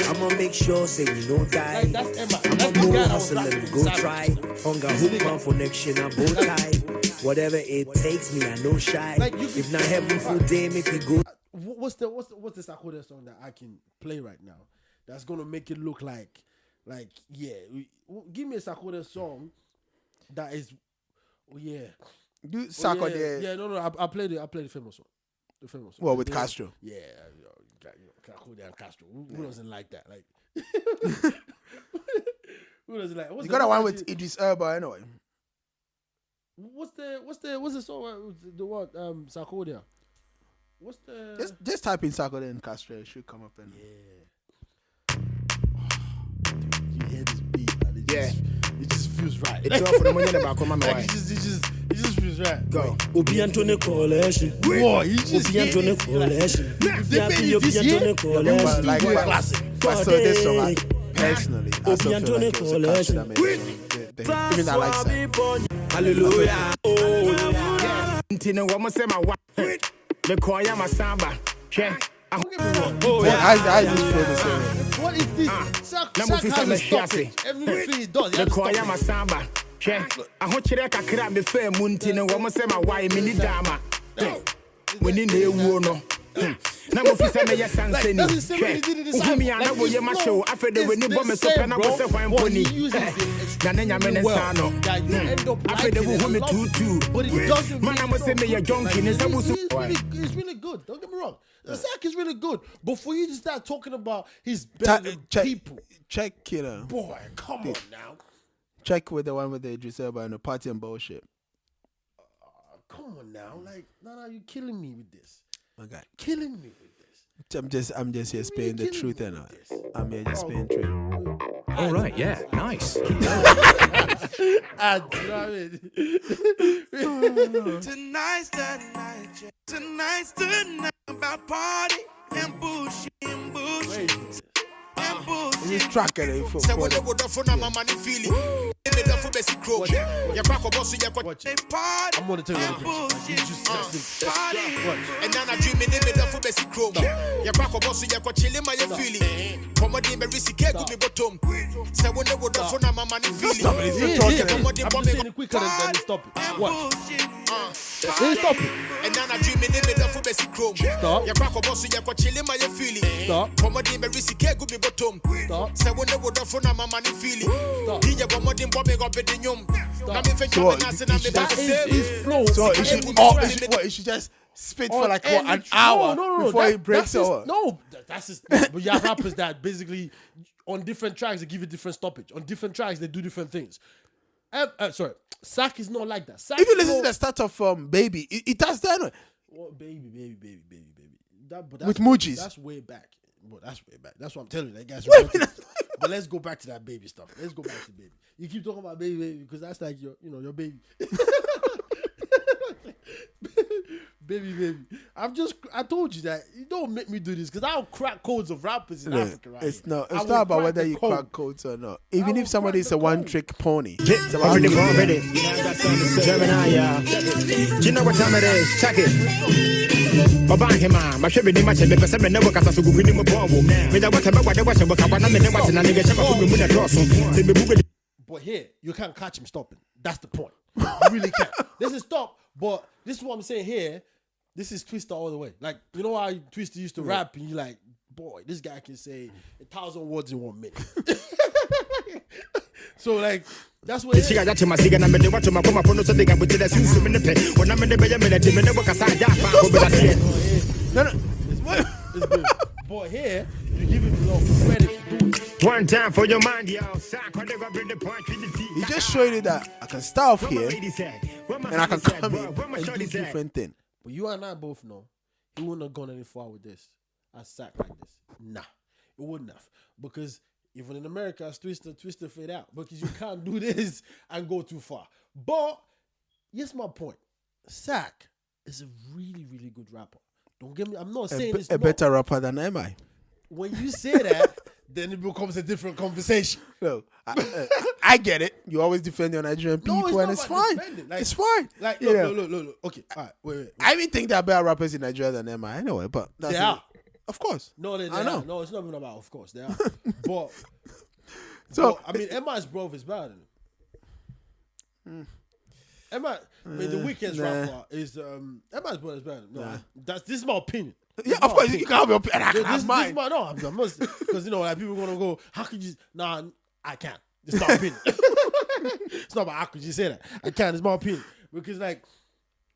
I'ma make sure, say you don't die. like that's Emma. I'ma That's the go guy that was hustle rapping and with go Savage. try. Hunger hook man for next year, bow tie. Whatever it takes me, I no shy. Like, you can- If not heaven full day, make me go. What's the Sarkodie song that I can play right now that's gonna make it look like give me a Sarkodie song that is Do Sarkodie. yeah no I play the famous one. The famous one. Well, with Castro. Yeah, Sarkodie and Castro. Who doesn't like that? Like who doesn't like? You got a one with Idris Elba anyway. What's the song? The what? Sarkodie. What's the? Just type in Sarkodie and Castro. It should come up. And You hear this beat, man? It just feels right. It's all for the money in the back of my Like, mind. it just feels right. Go. Obi Antone Coalition. Boy, you just Obi hear Antone this, like, Coalition. if they made it this year, but like, classic. I saw this song personally. I still feel like it was a Castro that made it. Even I like Sack. Hallelujah. Ntino wamo say my wife. The choir my samba. Don't get me wrong. But I just feel the same. What is this? Sack Number has a 57 stoppage. Everything he does, he The has a choir my stoppage. samba. I want you to kakra me fair muntino wamo say my wife mini dama. We need a no. Number 57 yes and say no. That's the same way he did it this time. Me and I will my show. I feel the when you bomb so can I go say wine pony. Nanya men sano. That you end up I feel the liking it woman a lot. too. But it doesn't Man, I must say me a junkie. It's really good. Don't get me wrong. The Sack is really good. But for you to start talking about his better than people, Check, boy, come on now. check with the one with the Idris Elba and the party and bullshit. Come on now. Like, no, you're killing me with this. Okay. Killing me with this. I'm just here spitting the truth, and I'm here just spitting truth. All right, yeah, nice. And, you know what I mean? Tonight's the night, yeah. Tonight's the night about party and bullshit and bullshit and bullshit. This track and for Say what they would have for my money feeling. They made up for basic crow. You crack a boss, you got Watch they it. party I'm gonna tell you what it is. You just party. and then I dream they made up for basic crow. You crack a boss, you got chilling my feeling. Come on, they may risk it, go me bottom. Say what they would have for my money feeling. Stop it, he's still talking. I'm just saying it quicker than stop it. Watch. Stop it. And then I dream they made up for basic crow. Stop. You crack a boss, you got chilling my feeling. Stop. Come on, they may risk it, go me bottom. Stop. Say what they would have for my money feeling. Stop. He just want them bombing up in the yum. Now me think So I'm dancing and me back to save. His flow. So it should just spit for like what, an hour before it breaks over. That's just. But you have rappers that basically on different tracks they give you different stoppage. On different tracks they do different things. Sorry, Sack is not like that. Sack If you listen to the start of Baby, it does that. What baby. With Mujis. That's way back. But that's way back. That's what I'm telling you. That guy's right. But let's go back to that baby stuff. Let's go back to baby. You keep talking about baby because that's like your baby. baby. I told you that you don't make me do this because I'll crack codes of rappers in Africa, right? It's not about whether you crack codes or not. Even if somebody is a one-trick pony. Already. Gemini, yeah. You know what time it is? Check it. Obahima, my shabby much of the person never got us to go with him a bubble. Without whatever what I was about, I never was an allegation with a cross. But here, you can't catch him stopping. That's the point. You really can't. This is stop, but this is what I'm saying here. This is Twister all the way. Like, you know how Twister used to rap and you're like, boy, this guy can say 1,000 words in 1 minute. So, like, that's what she got that to my cigar and I to my come up on so they got with the suit in the pay. When I'm in the bay, I'm in the work aside. It's good. But here, you give him a lot of credit to do it. One time for your mind, yo. He just showed you that I can start off here and I can come in and do different things. But you and I both know he wouldn't have gone any far with this. I sat like this. Nah, it wouldn't have. Because even in America, Twister fade out. Because you can't do this and go too far. But here's my point. Sack is a really, really good rapper. Don't get me. I'm not saying it's a better rapper than MI. When you say that, then it becomes a different conversation. Look, I get it. You always defend your Nigerian people, and it's fine. Like, it's fine. Like, look. Okay, all right, wait. I even think there are better rappers in Nigeria than MI anyway, but that's they are. Of course. No, they I know. Are. No, it's not even about of course. They are. but, so, I mean, MI's bro is better than him. MI, the weakest rapper is MI's brother is better. No, this is my opinion. Yeah, of course you can have your opinion. I can have mine. I'm not because like people are gonna go. How could you? Nah, I can't. It's my opinion. It's not about how could you say that. I can't. It's my opinion because like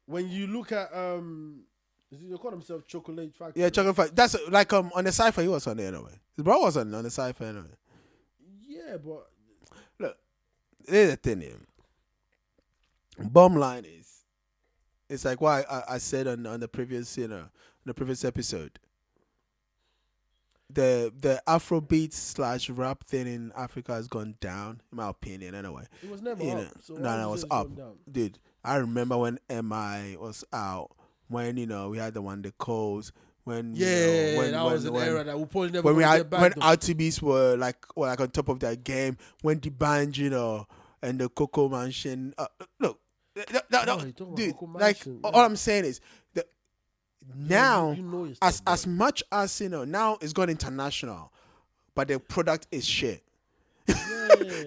when you look at they call themselves Chocolate Factory. Yeah, Chocolate Factory. That's like on the Cypher he was on there anyway. His bro was on the Cypher anyway. Yeah, but look, there's the thing here. Bottom line is, it's like what I said on the previous the previous episode. The Afrobeat / rap thing in Africa has gone down, in my opinion. Anyway, it was never up. So no, it was up, dude. I remember when MI was out, when we had the one the calls. When that was an era that we probably never when RTBs were like on top of their game, when the band and the Coco Mansion. Look, dude. Like all I'm saying is that now, as much as now it's gone international, but the product is shit. Yeah.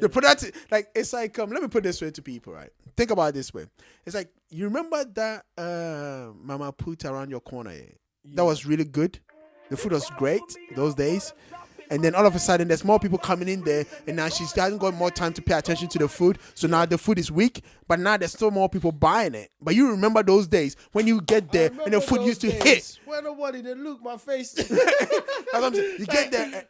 The product, like it's like let me put this way to people, right? Think about it this way. It's like you remember that Mama Put around your corner. That was really good. The food was great those days. And then all of a sudden, there's more people coming in there, and now she hasn't got more time to pay attention to the food. So now the food is weak, but now there's still more people buying it. But you remember those days when you get there and the food used to hit. When nobody didn't look my face. That's what I'm saying. You get there,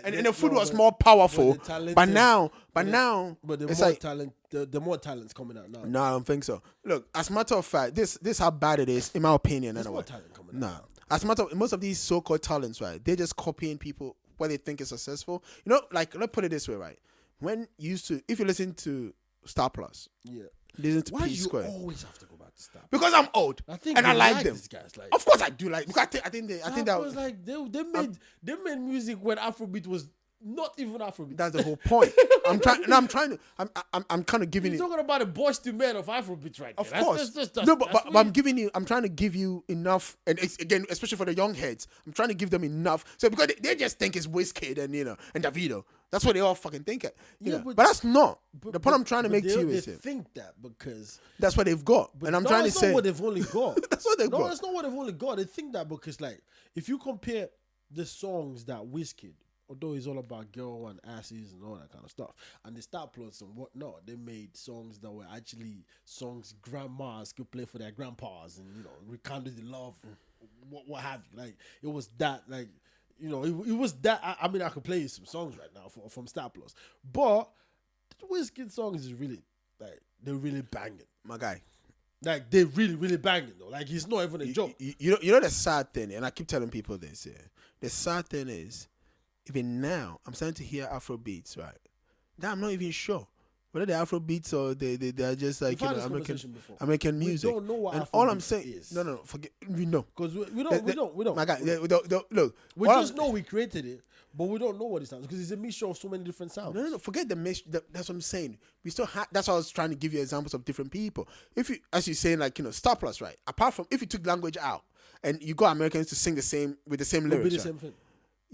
and the food was more powerful. But now the more talent, the more talent's coming out now. No, I don't think so. Look, as a matter of fact, this how bad it is, in my opinion. There's anyway. more talent coming out. As a matter of most of these so-called talents, right? They're just copying people what they think is successful. You know, like let's put it this way, right? When you used to, if you listen to Star Plus, listen to Why P do you Square. always have to go back to Star? Because I'm old and I like them. These guys, like, Of course I do like. Because I think that was like they made music when Afrobeat was not even Afrobeat. That's the whole point. I'm kind of giving You're you. talking about the Boys to Men of Afrobeat, right? Of there. course. But I'm giving you. I'm trying to give you enough, and it's, again, especially for the young heads, I'm trying to give them enough. So because they just think it's Wizkid and and Davido. That's what they all fucking think it. But that's not the point I'm trying to make to you. Is they think that because that's what they've got, and I'm trying to say that's not what they've only got. That's what they've got. No, that's not what they've only got. They think that because, like, if you compare the songs that Wizkid, although it's all about girl and asses and all that kind of stuff, and the Star Plus and whatnot, they made songs that were actually songs grandmas could play for their grandpas and rekindle the love, what have you. Like it was that, like it was that. I mean, I could play you some songs right now from Star Plus, but the Wizkid songs is really like they're really banging, my guy. Like they're really, really banging though. Like it's not even a joke. You know the sad thing, and I keep telling people this. Yeah, the sad thing is, even now, I'm starting to hear Afro beats, right? That I'm not even sure whether they're Afro beats or they're just like American music. We don't know what and Afro all I'm beats saying is. No, forget. We know because we don't. My guy, look. We just know we created it, but we don't know what it sounds because it's a mixture of so many different sounds. No. Forget the mix. That's what I'm saying. We still have. That's why I was trying to give you examples of different people. If you, as you're saying, like Star Plus, right? Apart from if you took language out and you got Americans to sing the same with the same lyrics, be the same thing.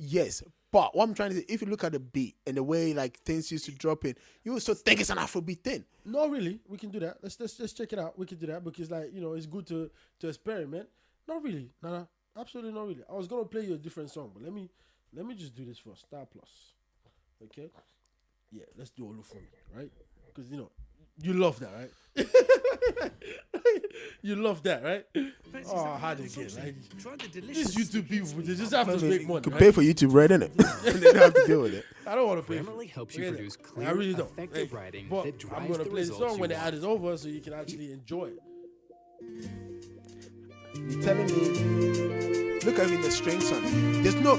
Yes, but what I'm trying to say, if you look at the beat and the way like things used to drop in, you also think it's an Afrobeat thing. No, really, we can do that. Let's check it out. We can do that because it's good to experiment. Not really, no, absolutely not really. I was gonna play you a different song, but let me just do this for Star Plus, okay? Yeah, let's do Olufumi, right? Because you love that, right? You love that, right? Oh, hard again. Like, these YouTube people, they just have to make money. You could pay for YouTube, right? Innit? They don't have to deal with it. I don't want to pay. Grammarly helps you produce clear, I really don't. effective writing but that drives I'm gonna the play the results song you when the want. ad is over, so you can actually enjoy it. You're telling me, look at me, the strings on it. There's no,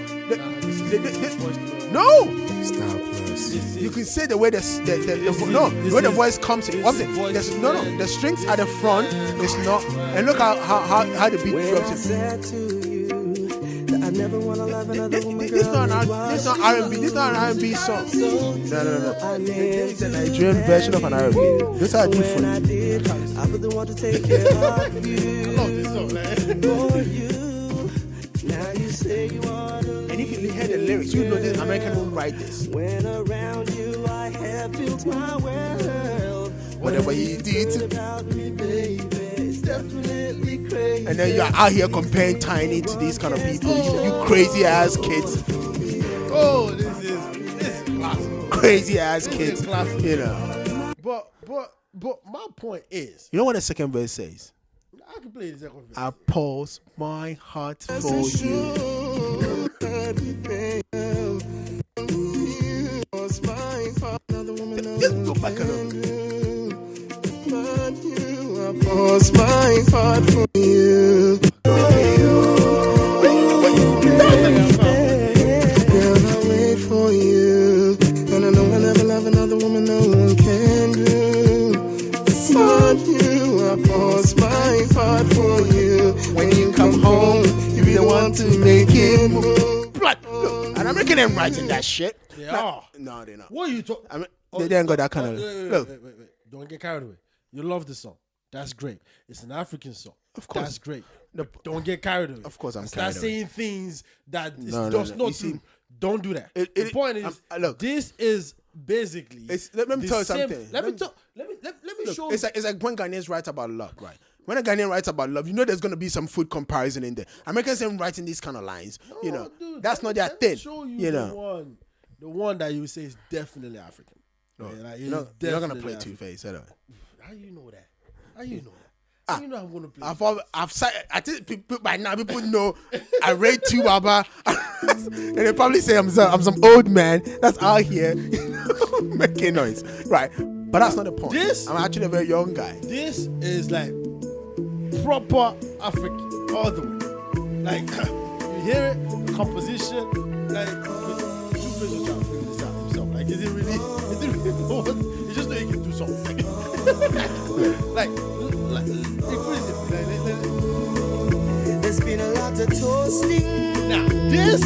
no. Star Plus. You can say the way the voice comes in. The strings at the front. It's not. And look how the beat drops in. This not R&B. This not an R&B song. No. This is a Nigerian version of an R&B. This are different. I wouldn't want to take care of you. I love this song, man. For you. Now you say you want to. And if you hear the lyrics, you know this American won't write this. When around you, I have built my world. Whatever you did. About me, baby, it's definitely crazy. And then you're out here comparing Tiny to these kind of people. You crazy ass kids. Oh, this is classic. Crazy ass kids. Classic. But my point is, you know what the second verse says? I can play the second verse. I pause my heart for you. Just go back a little. I pause my heart for you. Girl, I wait for you. And I know I'll never love another woman no one can do. But you, I pause my heart for you. When you come home, you be the one to make it move. Look, and I'm making them writing that shit. They are. No, they're not. What are you talking? I mean, they ain't got that kind of. Look, wait. Don't get carried away. You love the song. That's great. It's an African song. Of course. That's great. Don't get carried away. Of course I'm Start carried away. saying things that is No. just not You see, true. Don't do that. The point is, look, this is basically. let me tell you something. Let me show you. It's like when Ghanaians write about love, right? When a Ghanaian writes about love, you know there's going to be some food comparison in there. Americans ain't writing these kind of lines. Dude, that's not their let me thing. show you the one that you say is definitely African. No, Yeah, like, you're not going to play African. Two-Face, anyway. How you know that? How you know that? How you know I'm going to play? I think people by now people know I rate too, Baba, and they probably say I'm some old man that's out here making noise, right? But that's not the point. I'm actually a very young guy. This is like proper African all the way. Like you hear it, the composition, like Two-Face was trying to figure this out himself. Like he didn't really know what, he just knew he could do something. like there's been a lot of toasting. Now this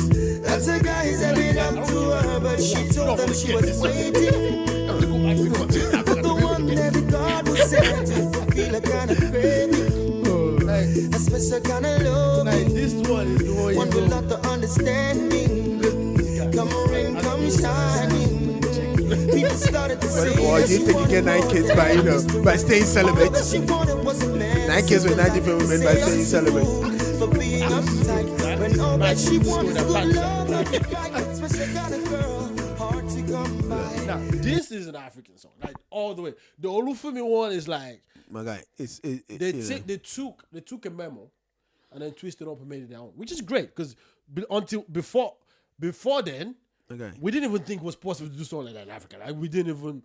as the guys have been up to her, but she told them she was waiting. The one that God was sent to feel a kind of craving. A special kind of love. Like this one is the one with lot of understanding. Come rain, come shining. People started to say, boy, you think you get 9 kids by staying celibate? 9 kids with 9 different women by staying celibate. For being uptight when all that she wants is good love. Special kind of girl, hard to come by. Now this is an African song, like all the way. The Olufumi one is like, my guy, they took a memo and then twisted up and made it their own, which is great because until before then, we didn't even think it was possible to do something like that in Africa. Like we didn't even.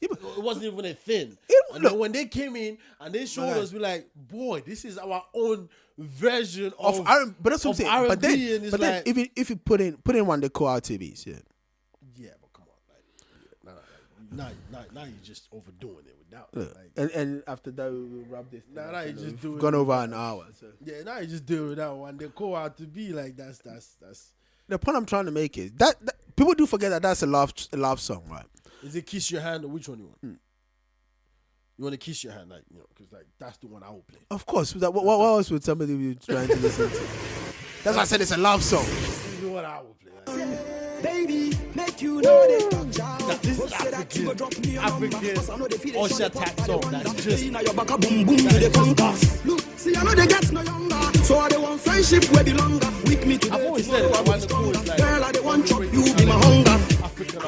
It wasn't even a thing. And then when they came in and they showed us, we're like, boy, this is our own version of R&B. But that's what I'm saying. R&B, but then even if you put in one of the core TVs, yeah, but come on, like, now you're just overdoing it without. Like, and after that we'll wrap this. Now you just do it. Gone over an hour. So. Yeah, now you just do it without one. The core R&B, like that's. The point I'm trying to make is that people do forget that that's a love song, right? Is it Kiss Your Hand or which one you want? You want to Kiss Your Hand, like, because like that's the one I will play. Of course. What else would somebody be trying to listen to? That's why I said it's a love song. This is the one I will play. Like. Baby, make you know they come now, this is African Usher type song. That's just look, see, I know they get no younger, so I don't want friendship where be longer. With me today, I've always said it. I want the chorus like, girl, I don't want chop, you be my hunger.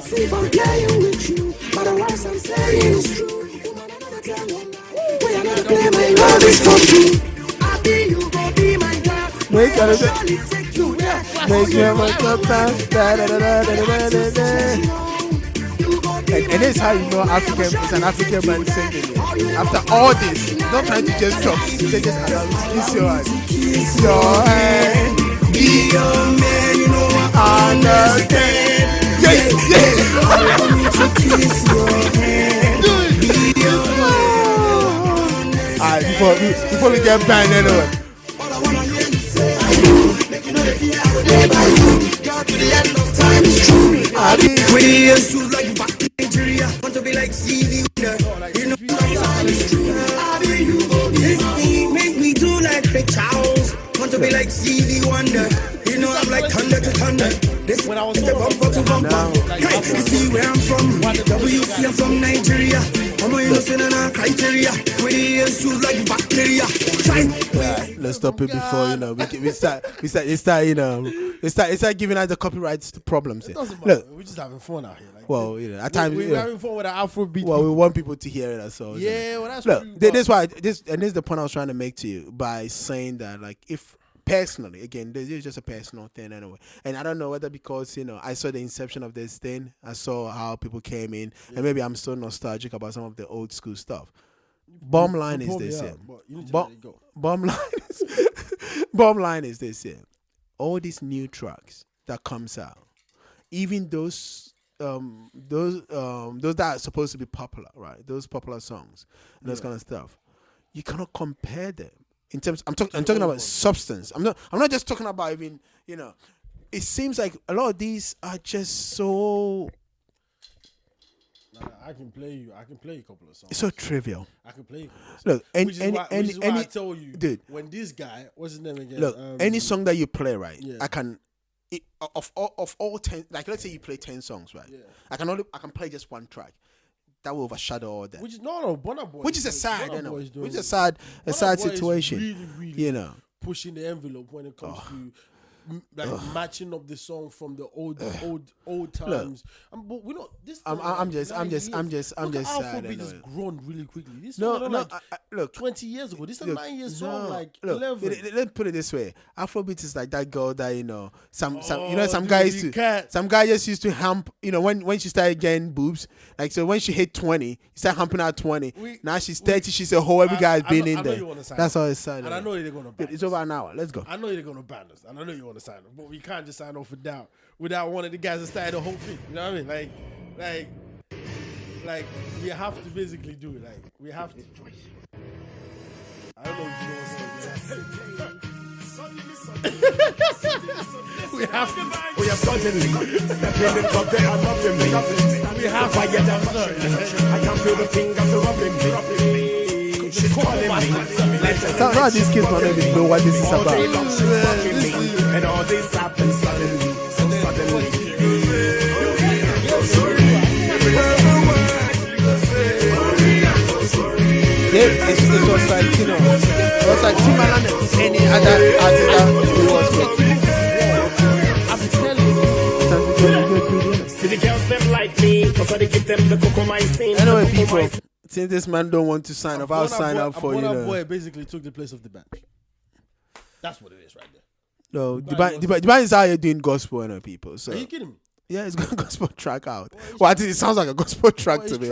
See if I'm playing with you, but the words I'm saying is true. We are not play, my love is for you. I be you, go be my girl. Make I surely take you there. Make you have a good time. And this is how you know it's an African man singing it. After all this, not trying to just talk, they just allow you to kiss your hand. Kiss your hand. Be your man, you know I understand. Yeah. I want me to kiss your hand. Be your man. Alright, before we get banned anyway. All I wanna hear you say I do. Make you know the fear I will live by you. Girl, to the end of time is true. I be with you shoes like back in Nigeria. Want to be like Stevie Wonder. You know time is true. I be you go this thing make me do like Ray Charles. Want to be like Stevie Wonder. You know I'm like thunder to thunder. This when I was the bumper to bumper. Hey, you see where I'm from? WC, I'm from Nigeria. I'm a innocent and a criteria. With the shoes like bacteria. Yeah, let's stop it before we start giving us the copyright problems. It doesn't matter. We're just having fun out here. Like, well, at times we're having fun with our Afrobeat. Well, we want people to hear it as well. Yeah, well, that's true. This is why this is the point I was trying to make to you by saying that, like, if personally, again, this is just a personal thing anyway, and I don't know whether because I saw the inception of this thing, I saw how people came in, and maybe I'm so nostalgic about some of the old school stuff. Bottom line is this here. Bottom line is this here. All these new tracks that comes out, even those that are supposed to be popular, right? Those popular songs and those kind of stuff, you cannot compare them in terms. I'm talking about substance. I'm not just talking about even It seems like a lot of these are just so. I can play a couple of songs. It's so trivial. I can play. Look, which is why I tell you, dude. When this guy, what's his name again? Look, any song that you play, right? Yeah. I can. Of all 10, like let's say you play 10 songs, right? Yeah. I can play just one track. That will overshadow all that. Which is Burna Boy. Which is a sad, which is a sad situation. Really, pushing the envelope when it comes to matching up the song from the old times. But we're not. This. I'm just Look sad. Afrobeat has grown really quickly. This song, look, 20 years ago. This is a 9 year song. Like 11. Let's put it this way. Afrobeat is like that girl that some guy just used to hump. When she started getting boobs, like so when she hit 20, he started humping out 20. Now she's 30. She's a whole. Every guy has been in there. That's all it's sad. And I know they're gonna ban It's over an hour. Let's go. I know they're gonna ban us, and I know you want to sign off, but we can't just sign off without one of the guys that started the whole thing. You know what I mean? Like we have to basically do it. Like we have to. I don't know if you know what's going We have to. We are suddenly stepping in up there and nothing me. We have to. I can feel the fingers rubbing me. She's calling me. Some of these kids might not even know what this is about. And all this happens suddenly. So suddenly. It was like, it was like Timbaland and any other artist that we was with. I'm telling you. See the girls them like me, because I give them the cocomycin. Anyway, people, since this man don't want to sign off, I'll sign up for Burna Boy basically took the place of the band. That's what it is right there. No, the band is out here doing gospel, people. So. Are you kidding me? Yeah, it's got a gospel track out. Well, I think it sounds like a gospel track to me.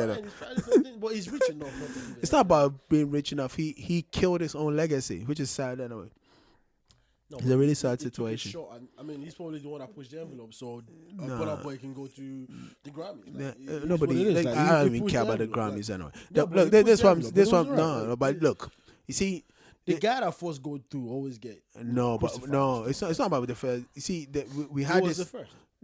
But he's rich enough. It's not about being rich enough. He killed his own legacy, which is sad anyway. No, it's a really sad situation. I mean, he's probably the one that pushed the envelope, so Burna Boy can go to the Grammys. Like, nobody. I don't even care about the Grammys anyway. Look, this one. No, but look, you see. The guy that first go through always get it's not about the first. You see, we had this.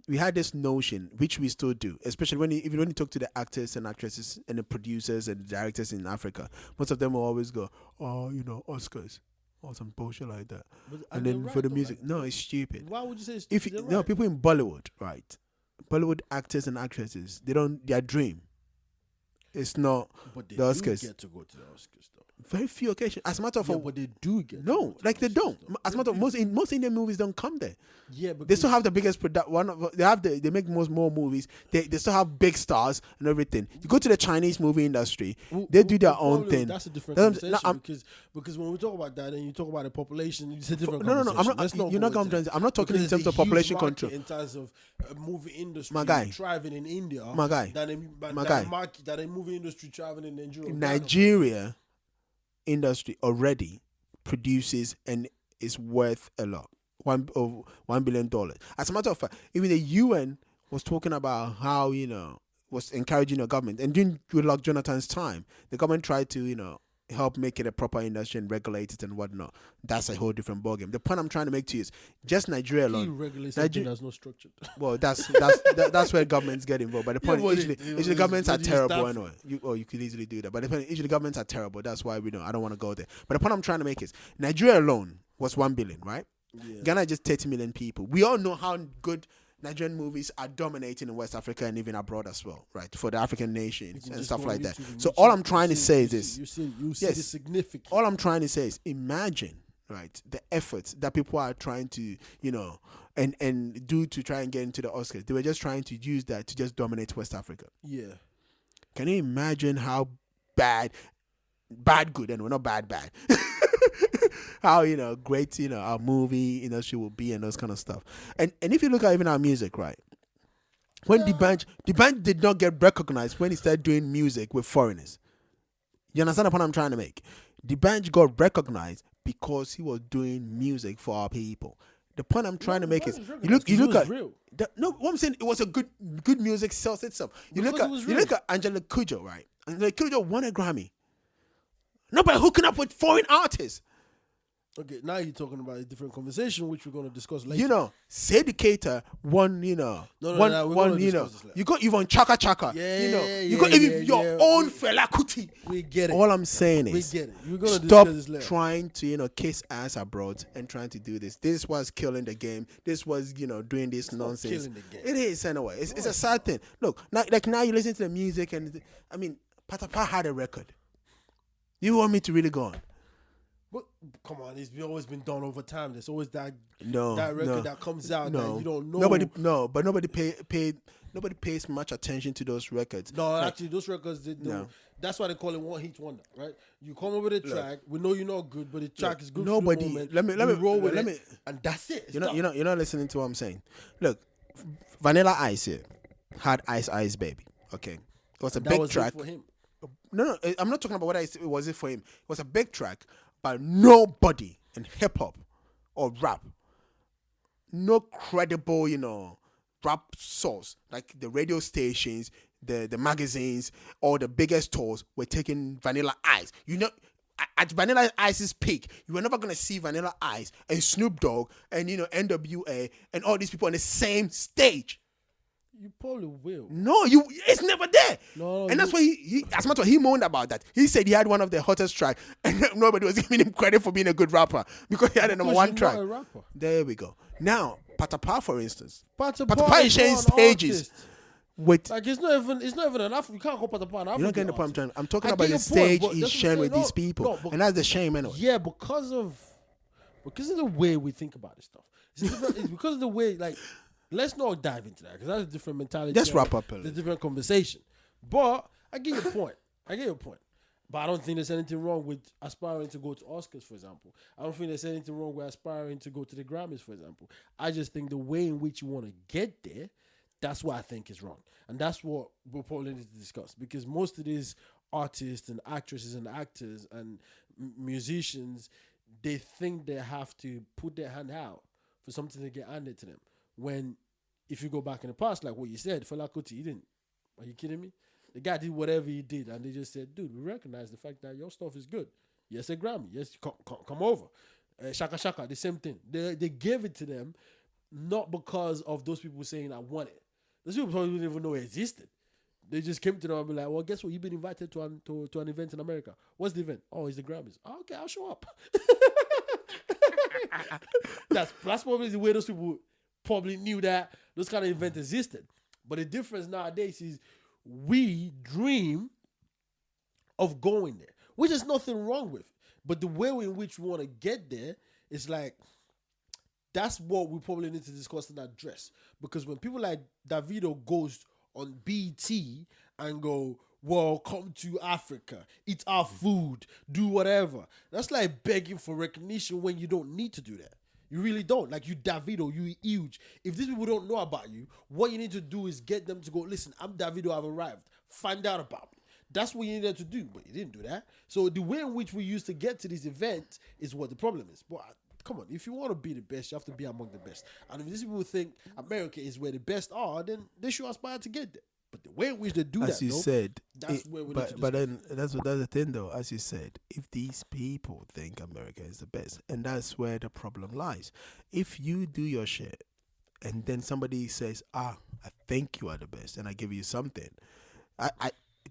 We had this notion, which we still do, especially when you talk to the actors and actresses and the producers and the directors in Africa. Most of them will always go, Oscars or some bullshit like that. And then for the music, it's stupid. Why would you say it's stupid? People in Bollywood, right? Bollywood actors and actresses, their dream. It's not but they the Oscars. Do get to go to the Oscars though. Very few occasions. As a matter of fact, but they do get. No, like they don't. As a matter of most Indian movies don't come there. Yeah, but they still have the biggest they make more movies. They still have big stars and everything. You go to the Chinese movie industry, they do their own thing. That's a different conversation because when we talk about that and you talk about the population, it's a different conversation. I'm not talking in terms of population control. In terms of movie industry, my guy, thriving in India, my guy, that a movie industry traveling in Nigeria. Nigeria industry already produces and is worth a lot. $1 billion. As a matter of fact, even the UN was talking about how, was encouraging the government. And during Goodluck Jonathan's time, the government tried to, help make it a proper industry and regulate it and whatnot. That's a whole different ballgame. The point I'm trying to make to you is just Nigeria alone. He regulates something that's not structured. Well, that's where governments get involved. But the point usually governments are terrible anyway. You could easily do that. But the point usually governments are terrible. That's why I don't want to go there. But the point I'm trying to make is Nigeria alone was 1 billion, right? Yeah. Ghana just 30 million people. We all know how good Nigerian movies are dominating in West Africa and even abroad as well, right? For the African nations and stuff like that. So all I'm trying to say is this. You see the significance. All I'm trying to say is imagine, right, the efforts that people are trying to, and do to try and get into the Oscars. They were just trying to use that to just dominate West Africa. Yeah. Can you imagine how good, anyway, not bad. How great our movie industry will be and those kind of stuff. And if you look at even our music, right? When the band did not get recognized when he started doing music with foreigners. You understand the point I'm trying to make? The band got recognized because he was doing music for our people. The point I'm trying to make is you look at what I'm saying, it was a good music sells itself. You look at Angela Kudjo, right? Angela Kudjo won a Grammy. Not by hooking up with foreign artists. Okay, now you're talking about a different conversation, which we're going to discuss later. Seducator won, you got even Chaka Chaka. You got even your own Fela Kuti. We get it. All I'm saying is, we get it. We're going to stop discuss this later. Trying to, kiss ass abroad and trying to do this. This was killing the game. This was, doing this nonsense. Killing the game. It is anyway. It's a sad thing. Look, now you listen to the music and, Patapaa had a record. You want me to really go on? But come on, always been done over time. There's always that No, that record no, that comes out no. that you don't know. Nobody pays much attention to those records. No, actually, those records, that's why they call it one hit wonder, right? You come up with a track, we know you're not good, but the track is good. Nobody, for the moment. let me roll with it, and that's it. You're not listening to what I'm saying. Look, Vanilla Ice here had Ice Baby. Okay, it was a big track. For him. No, I'm not talking about what was it for him. It was a big track, but nobody in hip hop or rap, no credible, rap source like the radio stations, the magazines, or the biggest stores were taking Vanilla Ice. At Vanilla Ice's peak, you were never gonna see Vanilla Ice and Snoop Dogg and NWA and all these people on the same stage. You probably will. No, it's never there. No, and that's why he as much as he moaned about that. He said he had one of the hottest tracks, and nobody was giving him credit for being a good rapper because he had a number one track. Not a rapper. There we go. Now, Patapaa, for instance, Patapaa is sharing stages with. Like it's not even enough. You can't go Patapaa. You're not getting the point I'm talking about the stage he's sharing with these people, and that's the shame anyway. Yeah, because of the way we think about this stuff. It's because of the way let's not dive into that because that's a different mentality. Just wrap up. It's a different conversation. But I get your point. But I don't think there's anything wrong with aspiring to go to Oscars, for example. I don't think there's anything wrong with aspiring to go to the Grammys, for example. I just think the way in which you want to get there, that's what I think is wrong. And that's what we'll probably need to discuss. Because most of these artists and actresses and actors and musicians, they think they have to put their hand out for something to get handed to them. When, if you go back in the past, like what you said, Fela Kuti, he didn't. Are you kidding me? The guy did whatever he did, and they just said, dude, we recognize the fact that your stuff is good. Yes, a Grammy. Yes, come over. Shaka, the same thing. They gave it to them not because of those people saying, I want it. Those people probably didn't even know it existed. They just came to them and be like, well, guess what? You've been invited to an event in America. What's the event? Oh, it's the Grammys. Oh, okay, I'll show up. That's probably the way those people probably knew that those kind of events existed. But the difference nowadays is we dream of going there, which is nothing wrong with. But the way in which we want to get there is that's what we probably need to discuss and address. Because when people like Davido goes on BT and go, well, come to Africa, eat our food, do whatever. That's like begging for recognition when you don't need to do that. You really don't. Like you Davido, you huge. If these people don't know about you, what you need to do is get them to go, listen, I'm Davido, I've arrived. Find out about me. That's what you needed to do, but you didn't do that. So the way in which we used to get to these events is what the problem is. But come on, if you want to be the best, you have to be among the best. And if these people think America is where the best are, then they should aspire to get there. But the way in which they do as that, you said, that's where we need to but then that's the thing, though. As you said, if these people think America is the best, and that's where the problem lies. If you do your shit, and then somebody says, I think you are the best, and I give you something,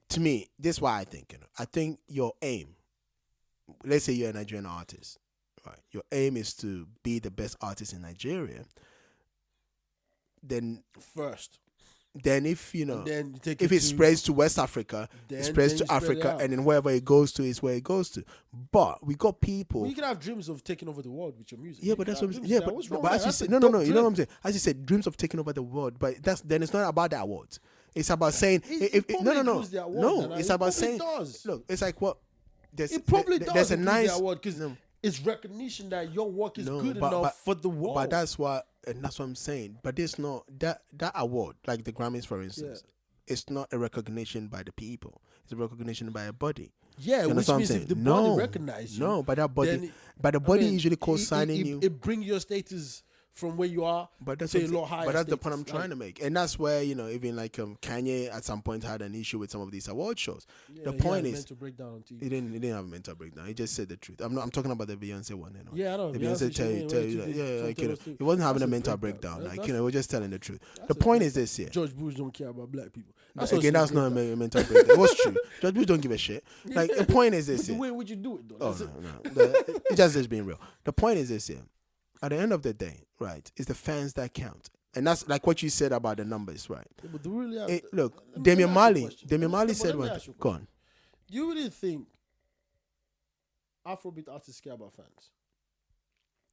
to me, this is why I think. I think your aim. Let's say you're a Nigerian artist, right? Your aim is to be the best artist in Nigeria. Then first. Then if if it spreads to West Africa, it spreads to Africa, and then wherever it goes to is where it goes to. But we got people. Well, you can have dreams of taking over the world with your music. Yeah, but that's what. Yeah, but as you said, no. You know what I'm saying? As you said, dreams of taking over the world. But then it's not about the awards. It's about saying no. It's about saying. Look, it's like what. It probably does. There's a nice award because it's recognition that your work is good enough for the world. But that's what I'm saying. But there's not that award, like the Grammys, for instance. Yeah. It's not a recognition by the people. It's a recognition by a body. Yeah, you know which means if the body recognizes you. No, by that body. But the body usually co-signing you. It brings your status from where you are to a lot higher. But that's the point I'm trying to make. And that's where, even like Kanye at some point had an issue with some of these award shows. Yeah, the point is, mental breakdown on TV. He didn't have a mental breakdown. He just said the truth. I'm talking about the Beyonce one. Yeah, I know. The Beyonce he wasn't having a mental breakdown. He was just telling the truth. The point is this here. George Bush don't care about black people. That's not a mental breakdown. It was true. George Bush don't give a shit. Like, the point is this here. The way would you do it, though? Oh, no. It's just being real. The point is this here. At the end of the day, right, it's the fans that count. And that's like what you said about the numbers, right? Yeah, but really look, Damian Marley said one thing. Go on. Do you really think Afrobeat artists care about fans?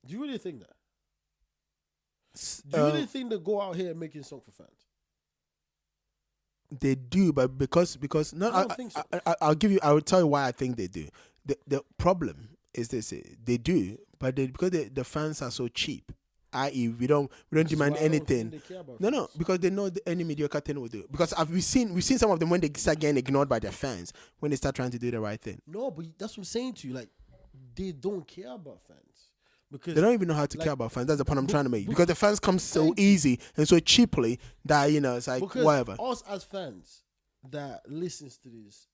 Do you really think that? Do you really think they go out here making songs for fans? They do, but because no, I don't think so. I will tell you why I think they do. The problem is this: they do, but because the fans are so cheap. I.e., we don't demand anything. No, because they know any mediocre thing will do. Because we've seen some of them when they start getting ignored by their fans when they start trying to do the right thing. No, but that's what I'm saying to you. Like, they don't care about fans because they don't even know how to care about fans. That's the point I'm trying to make. Because the fans come so easy and so cheaply that it's like because whatever. Us as fans that listens to this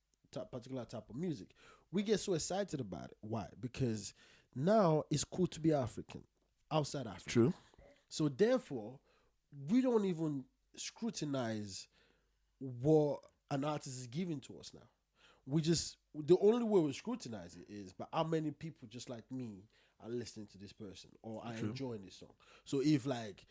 particular type of music, we get so excited about it. Why? Because now it's cool to be African. Outside Africa. True. So therefore, we don't even scrutinize what an artist is giving to us now. We just, the only way we scrutinize it is by how many people just like me are listening to this person or are enjoying this song. So if like,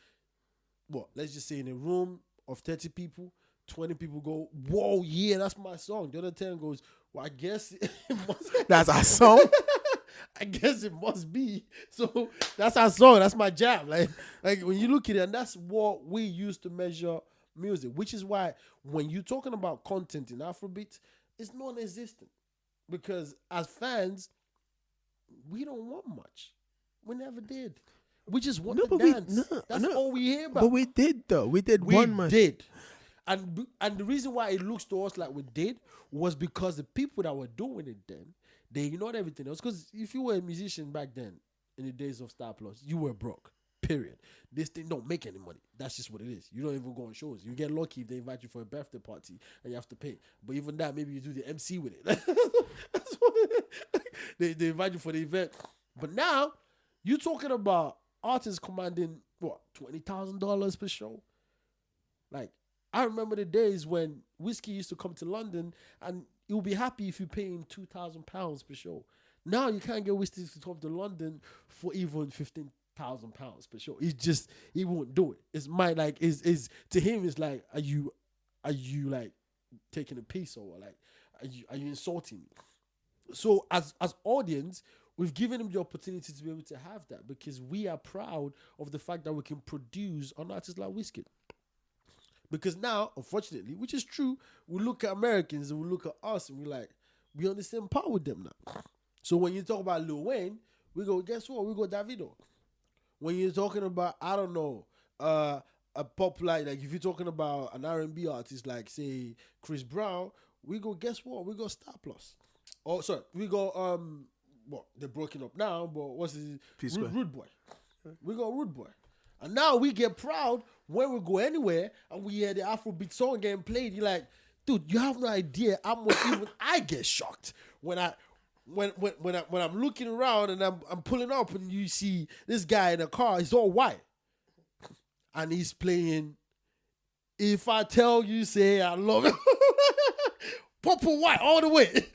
let's just say in a room of 30 people, 20 people go, whoa, yeah, that's my song. The other 10 goes, well, I guess it must that's our song? I guess it must be. So that's our song. That's my jam. Like when you look at it, and that's what we use to measure music, which is why when you're talking about content in Afrobeat, it's non-existent. Because as fans, we don't want much. We never did. We just want to dance. That's all we hear about. But we did though. We did one month. We did. And the reason why it looks to us like we did was because the people that were doing it then, they ignored everything else. Because if you were a musician back then, in the days of Star Plus, you were broke. Period. This thing don't make any money. That's just what it is. You don't even go on shows. You get lucky if they invite you for a birthday party and you have to pay. But even that, maybe you do the MC with it. That's what they invite you for the event. But now, you're talking about artists commanding, $20,000 per show? Like, I remember the days when Whiskey used to come to London and you'll be happy if you pay him £2,000 per show. Now you can't get Whiskey to come to London for even £15,000 per show. He won't do it. It's to him it's like, are you like taking a piece or like are you insulting me? So as audience, we've given him the opportunity to be able to have that because we are proud of the fact that we can produce an artist like Whiskey. Because now, unfortunately, which is true, we look at Americans and we look at us and we on the same par with them now. So when you talk about Lil Wayne, we go, guess what? We go Davido. When you're talking about, I don't know, a pop like if you're talking about an R&B artist like, say, Chris Brown, we go, guess what? We go Star Plus. Oh, sorry, we go, they're broken up now, but what's his Rude Boy. We go Rude Boy. And now we get proud when we go anywhere and we hear the Afrobeat song getting played. You're like, dude, you have no idea how much even I get shocked when I'm looking around and I'm pulling up and you see this guy in a car. He's all white and he's playing "If I Tell You, Say I Love It." Purple white all the way.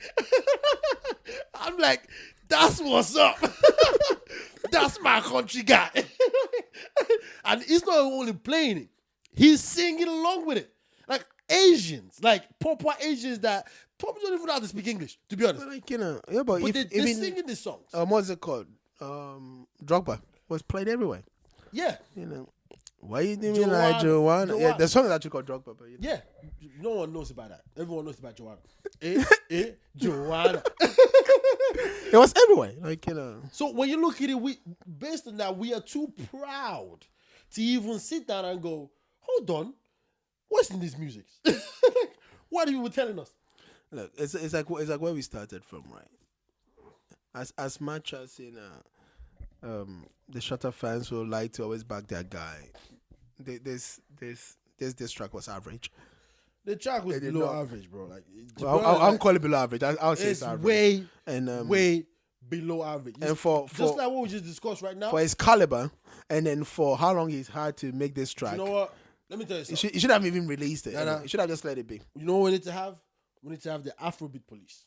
I'm like, that's what's up. That's my country guy. And he's not only playing it, he's singing along with it. Like Asians, like proper Asians that probably don't even know how to speak English, to be honest. But but they're singing these songs. What's it called? Drogba was played everywhere. Yeah. Why you doing me like Joanna? Yeah, the song is actually called Drogba. But yeah, no one knows about that. Everyone knows about Joanna. Joanna. It was everywhere. So when you look at it, based on that, we are too proud to even sit down and go, hold on, what's in this music? What are you telling us? Look, it's like where we started from, right? As much as the Shatta fans will like to always back their guy, this track was average. The track was below average, bro. I'll call it below average. I'll say it's average. Way below average. And for just like what we just discussed right now, for his caliber, and then for how long he's had to make this track. You know what? Let me tell you something. He should have even released it. He should have just let it be. You know what we need to have? We need to have the Afrobeat police.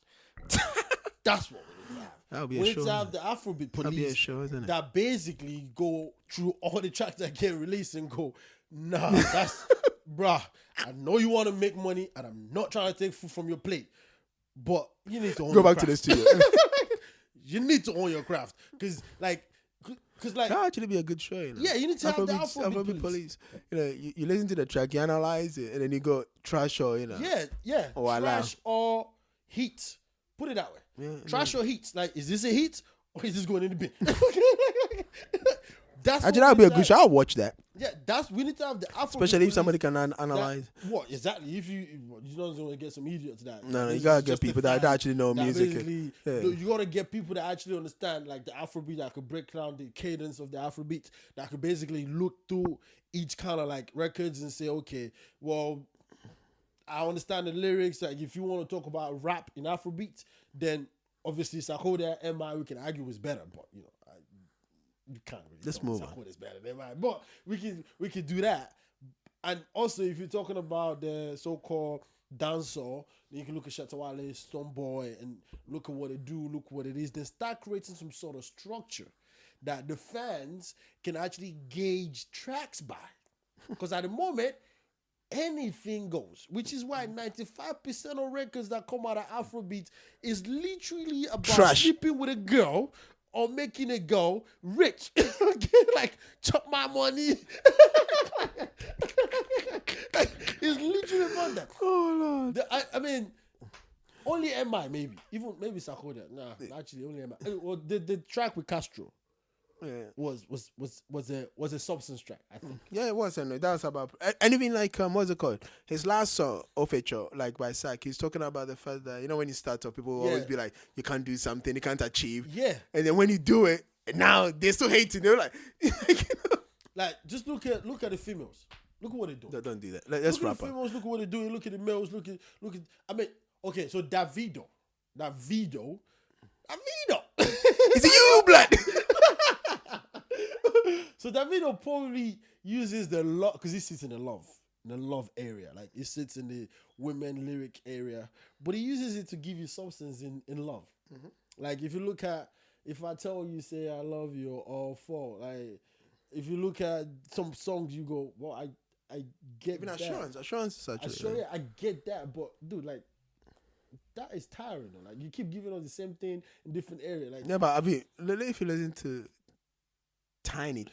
That's what we need to have. That'll be we a show. need to have the Afrobeat police. That'll be a show, isn't it? That basically go through all the tracks that get released and go, nah, that's bruh. I know you want to make money, and I'm not trying to take food from your plate, but you need to own go back craft. to the studio. You need to own your craft because like that actually be a good show. You know? Yeah, you need to have the Afrobeat police. You know, you listen to the track, you analyze it, and then you go trash or trash or heat. Put it that way. Trash or heat. Like, is this a heat or is this going in the bin? That's actually that'll be a good show. I'll watch that. Yeah, we need to have the Afrobeat. Especially if somebody can analyze. What exactly? If you don't want to get some idiots that. No, you gotta get people that actually know music. You gotta get people that actually understand like the Afrobeat, that could break down the cadence of the Afrobeat, that could basically look through each kind of like records and say, okay, well, I understand the lyrics. Like if you want to talk about rap in Afrobeat, then obviously Sarkodie and MI we can argue is better, but you know. You can't really. Let's move on. It's better than mine, but we can do that. And also, if you're talking about the so-called dancehall, then you can look at Shatta Wale, Stonebwoy, and look at what they do, look what it is. Then start creating some sort of structure that the fans can actually gauge tracks by. Because at the moment, anything goes, which is why 95% of records that come out of Afrobeat is literally about sleeping with a girl. Or making it go rich. Like, chop my money. Like, it's literally about that. Oh, Lord. I mean, only MI, maybe. Even maybe Sarkodie. Nah, actually, only MI. Well, the track with Castro was a substance track, I think. Yeah, it was. And that was about... And even like, what's it called? His last song, Ofecho, like by Sak, he's talking about the fact that, you know, when you start up, people will always be like, you can't do something, you can't achieve. Yeah. And then when you do it, now they're still hating. They're like... you know? Like, just look at the females. Look at what they do. Don't do that. Let's wrap up. Look at the females, look at what they do. Look at the males, look at... I mean, okay, so Davido. It's a you, blood! So Davido probably uses the love, because he sits in the love area. Like, he sits in the women lyric area. But he uses it to give you substance in love. Mm-hmm. Like, if you look at, if I tell you, say, I love you, or all for, like, if you look at some songs, you go, well, I get even that. Assurance is actually. I get that, but, dude, like, that is tiring, though. Like, you keep giving us the same thing in different areas. Like, yeah, but I mean, if you listen to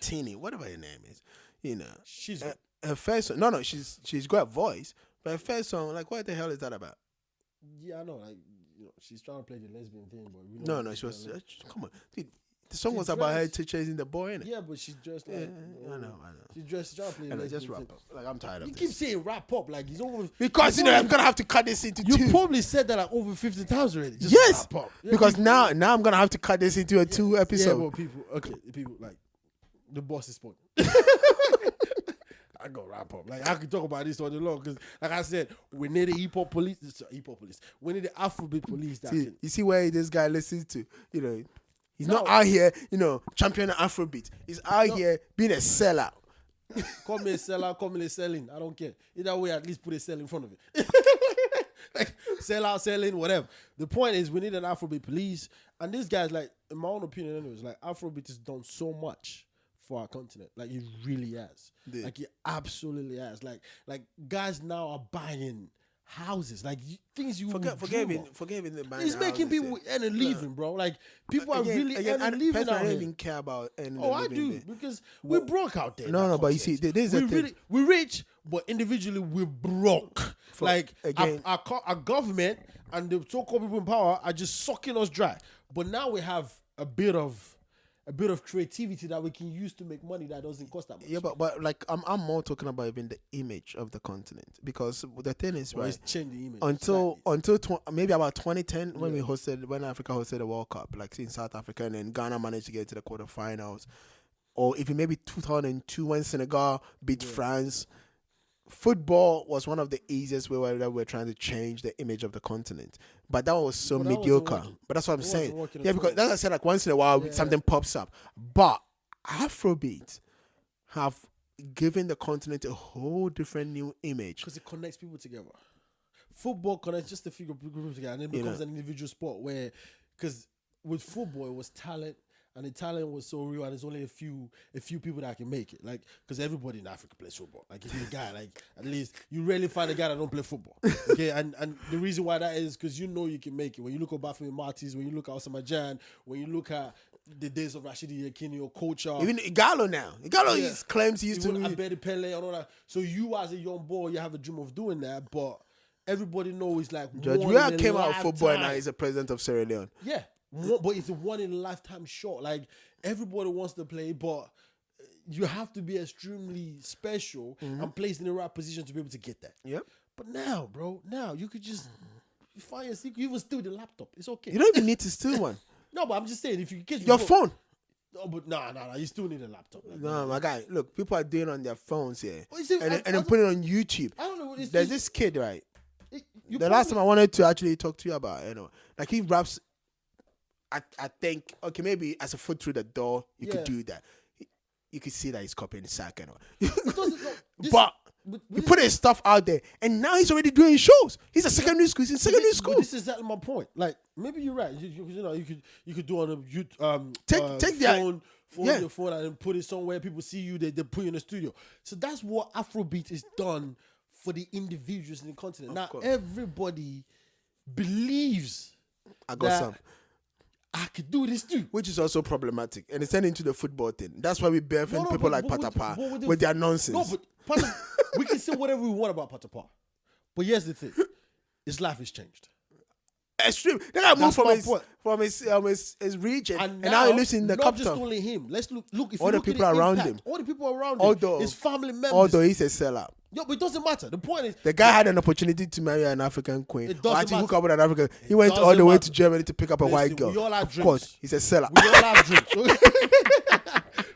Teeny, whatever her name is, you know, she's her first song. No, she's got a voice, but her first song, like, what the hell is that about? Yeah, I know, like, you know, she's trying to play the lesbian thing, but we no, she was. Come on, dude, the song was about her chasing the boy, innit? Yeah, but she's dressed like. I know. She's trying to play the lesbian just wrap thing. up. Like, I'm tired of this. You keep saying wrap up, like it's over. Because, you know, I'm gonna have to cut this into two. You probably said that like over 50 times already. Just yes, wrap up. Yeah, because now I'm gonna have to cut this into a 2 episode. Yeah, well, people like the boss is spoken. I go wrap up. Like, I could talk about this all day long because, like I said, we need the hip hop police. We need the Afrobeat police. You see where this guy listens to, you know. He's not out here, you know, championing Afrobeat. He's out here being a sellout. Call me a sellout, call me a selling. I don't care. Either way, at least put a sell in front of it. Like, sell out, selling, whatever. The point is, we need an Afrobeat police. And this guy's like, in my own opinion, anyways, like, Afrobeat has done so much for our continent. Like, it really has. Yeah. Like, it absolutely has. Like guys now are buying houses, like things you forget even the buying. He's making people earn a living, bro. Like, people are really earning a living out here. I don't here. even care about earning a living. I do, because we're broke out there. No, but you see, there's a thing. We're rich, but individually we're broke. Like, again, our government and the so-called people in power are just sucking us dry. But now we have a bit of creativity that we can use to make money that doesn't cost that much. Yeah, but like I'm more talking about even the image of the continent, because the thing is, right, it's changed the image until maybe about 2010 when Africa hosted the World Cup, like in South Africa, and then Ghana managed to get to the quarterfinals, or even maybe 2002 when Senegal beat France. Football was one of the easiest ways that we're trying to change the image of the continent, but that was so mediocre. But that's what I'm saying. Yeah, because that's what I said. Like, once in a while, something pops up. But Afrobeat have given the continent a whole different new image because it connects people together. Football connects just a few people together, and it becomes an individual sport. Where, because with football, it was talent and the talent was so real, and there's only a few people that can make it. Like, because everybody in Africa plays football. Like, if you're a guy, like, at least you rarely find a guy that don't play football. Okay, and the reason why that is because you know you can make it. When you look at Bafemi Martins, when you look at Osama Jan, when you look at the days of Rashidi Yakini or Kocha, even Igalo now. Igalo claims he used to. Abedi Pele and all that. So you as a young boy, you have a dream of doing that, but everybody knows like George Weah came out of football and now he's the president of Sierra Leone. Yeah, but it's a one in a lifetime shot. Like everybody wants to play, but you have to be extremely special and placed in the right position to be able to get that. Yep. But now, bro, you could just find a secret. You even steal the laptop. It's okay. You don't even need to steal one. No, but I'm just saying if you get your phone. No, but nah, you still need a laptop. Like, no, my guy, look, people are doing it on their phones here, and then put it on YouTube. I don't know. There's this kid, right? The last time I wanted to actually talk to you about, like he raps. I think okay, maybe as a foot through the door, you could do that. You could see that he's copying the sack and all. But he put his stuff out there, and now he's already doing shows. He's a secondary school. He's in secondary school. But this is exactly my point. Like maybe you're right. You could do on a take your phone and put it somewhere. People see you. They put you in the studio. So that's what Afrobeat is done for the individuals in the continent. Now everybody believes I got some. I could do this too. Which is also problematic. And it's turned into the football thing. That's why we birthing people like Patapaa with their nonsense. No, but we can say whatever we want about Patapaa. But here's the thing. His life has changed. Extreme. That guy moved from his region. And now he lives in the capital. Not just only him. Let's look if all you the look people at the around impact, him. All the people around him. His family members. Although he's a sellout. Yo, but it doesn't matter. The point is... The guy had an opportunity to marry an African queen. It doesn't actually matter. hook up with an African. He went all the way to Germany to pick up a white girl. We all have dreams. Of course, he's a seller. We all have dreams.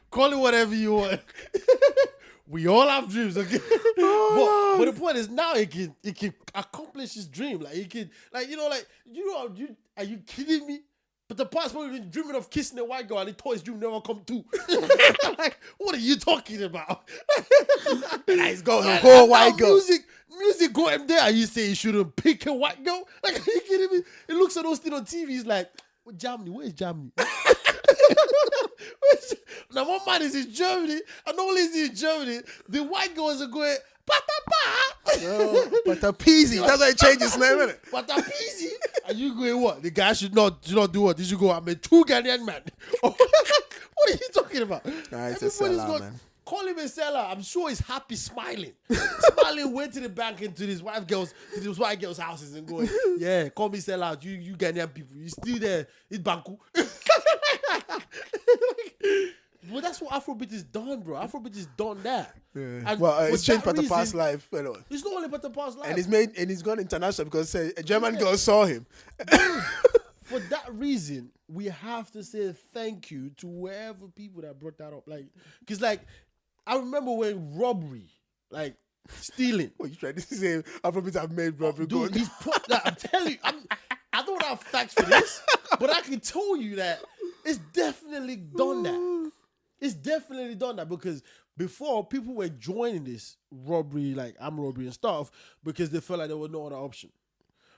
Call it whatever you want. We all have dreams, okay? But the point is now he can accomplish his dream. Like he can, are you kidding me? But the past probably been dreaming of kissing a white girl and he thought his dream never come true. Like, what are you talking about? And he's got a whole white girl. Music got him there and you say he shouldn't pick a white girl? Like, are you kidding me? He looks at those things on TV, he's like, Germany, where's Germany? Now one man is in Germany, and not only is he in Germany, the white girls are going, Patapaa! Patapeezy. That's why he changed his name, isn't it? Patapeezy. And you going what? The guy should not do what? He should go, I'm a true Ghanaian man. What are you talking about? Nah, it's a sellout, man. Call him a seller. I'm sure he's happy, smiling. Went to the bank into these white girls' houses and going, yeah, call me sellout. You Ghanaian people. You still there. It's Banku. But that's what Afrobeat is done, bro. Afrobeat is done that. Yeah. And it's changed Patapaa's life. It's not only Patapaa's life. And he's gone international because a German girl saw him. For that reason, we have to say thank you to wherever people that brought that up. Like, because I remember when robbery, stealing. What you trying to say? Afrobeat have made robbery good. I'm telling you, I don't have facts for this, but I can tell you that it's definitely done that. It's definitely done that because before people were joining this robbery, like armed robbery and stuff, because they felt like there was no other option.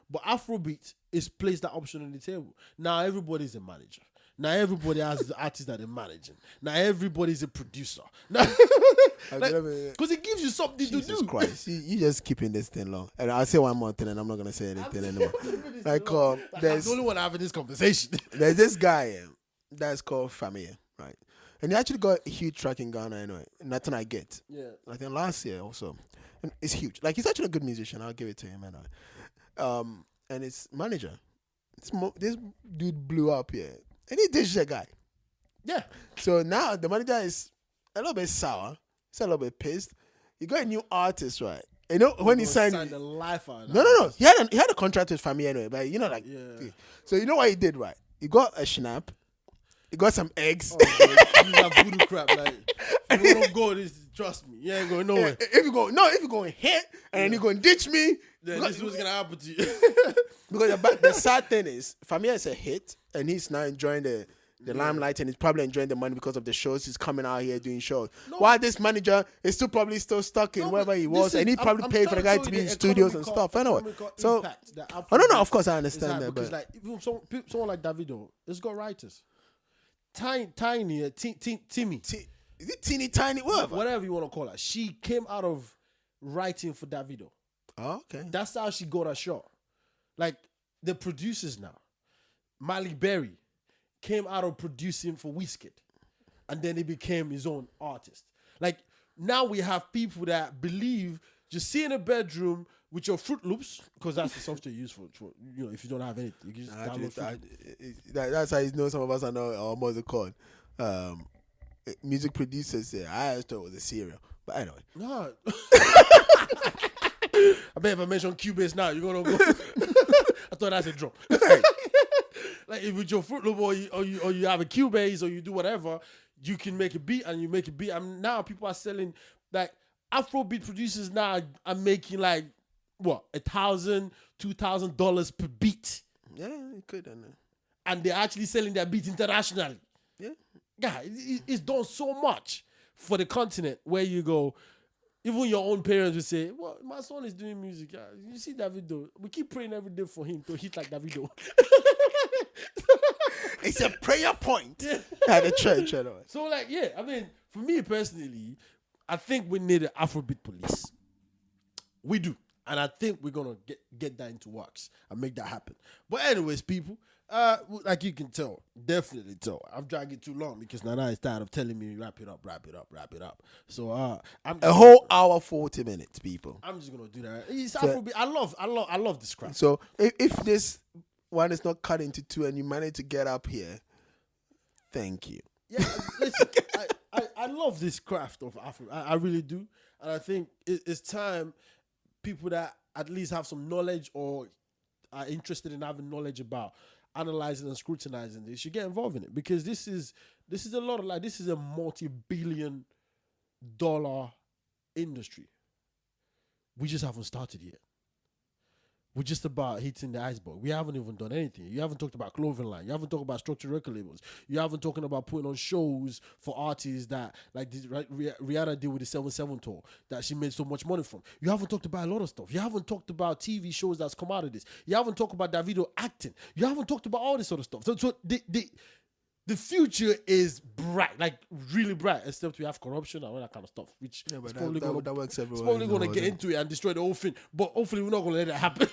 But Afrobeat is placed that option on the table. Now everybody's a manager. Now everybody has the artist that they're managing. Now everybody's a producer. Because it gives you something to do. Jesus Christ, you just keeping this thing long. And I'll say one more thing, and I'm not gonna say anything anymore. I'm the only one having this conversation. There's this guy that's called Famia, right? And he actually got a huge track in Ghana anyway. Nothing I Get. Yeah. I think last year also. And it's huge. Like, he's actually a good musician. I'll give it to him anyway. And his manager, this dude blew up here. And he ditched the guy. Yeah. So now the manager is a little bit sour. He's a little bit pissed. He got a new artist, right? You know, when he signed the life out. No. He had a contract with Famia anyway, but yeah. So you know what he did, right? He got a schnapp. He got some eggs. Oh, you have voodoo crap. Like, if you don't go, trust me, you ain't going nowhere. If you go and hit and then you go and ditch me, then this is what's gonna happen to you. Because the sad thing is, Famia is a hit, and he's now enjoying the limelight, and he's probably enjoying the money because of the shows. He's coming out here doing shows. While this manager is probably still stuck in wherever he was, and he probably paid for the guy to be in studios and stuff. Anyway, so no, of course I understand that, because but like even someone like Davido, it's got writers. Timmy. Is it teeny tiny? Whatever you want to call her. She came out of writing for Davido. Oh, okay. That's how she got her shot. Like the producers now, Malik Berry came out of producing for Wizkid, and then he became his own artist. Like now we have people that believe just sit in a bedroom with your Fruit Loops, because that's the software you use for if you don't have anything, you can just download Fruit. That's how you know some of us are now what's it called? Music producers say I thought it was a cereal, but anyway. No. I bet if I mention Cubase now, you're gonna go. I thought that's a drop. Like if with your Fruit Loop or you have a Cubase or you do whatever, you can make a beat and you make a beat. And now people are selling like Afrobeat producers now are making like what $1,000, $2,000 per beat. Yeah, you could. I know. And they're actually selling their beats internationally. Yeah, it's done so much for the continent where you go. Even your own parents will say, well, my son is doing music. You see Davido. We keep praying every day for him to hit like Davido. It's a prayer point at the church. Anyway. So, like, yeah, I mean, for me personally, I think we need an Afrobeat police. We do. And I think we're going to get that into works and make that happen. But anyways, people, like you can tell, definitely tell, I've dragged it too long because Nana is tired of telling me wrap it up. So I'm a whole hour 40 minutes, people. I'm just gonna do that. It's Afrobeat. I love this crap. So if this one is not cut into two and you manage to get up here, thank you. Yeah, listen, I love this craft of Afro. I really do, and I think it's time people that at least have some knowledge or are interested in having knowledge about analyzing and scrutinizing this should get involved in it, because this is a lot of this is a multi-billion dollar industry. We just haven't started yet. We're just about hitting the iceberg. We haven't even done anything. You haven't talked about clothing line. You haven't talked about structured record labels. You haven't talking about putting on shows for artists that, like this, Rihanna did with the 7/7 tour that she made so much money from. You haven't talked about a lot of stuff. You haven't talked about TV shows that's come out of this. You haven't talked about Davido acting. You haven't talked about all this sort of stuff. So the future is bright, like really bright, except we have corruption and all that kind of stuff, which is probably that works everywhere. It's probably going to get into it and destroy the whole thing. But hopefully we're not going to let it happen.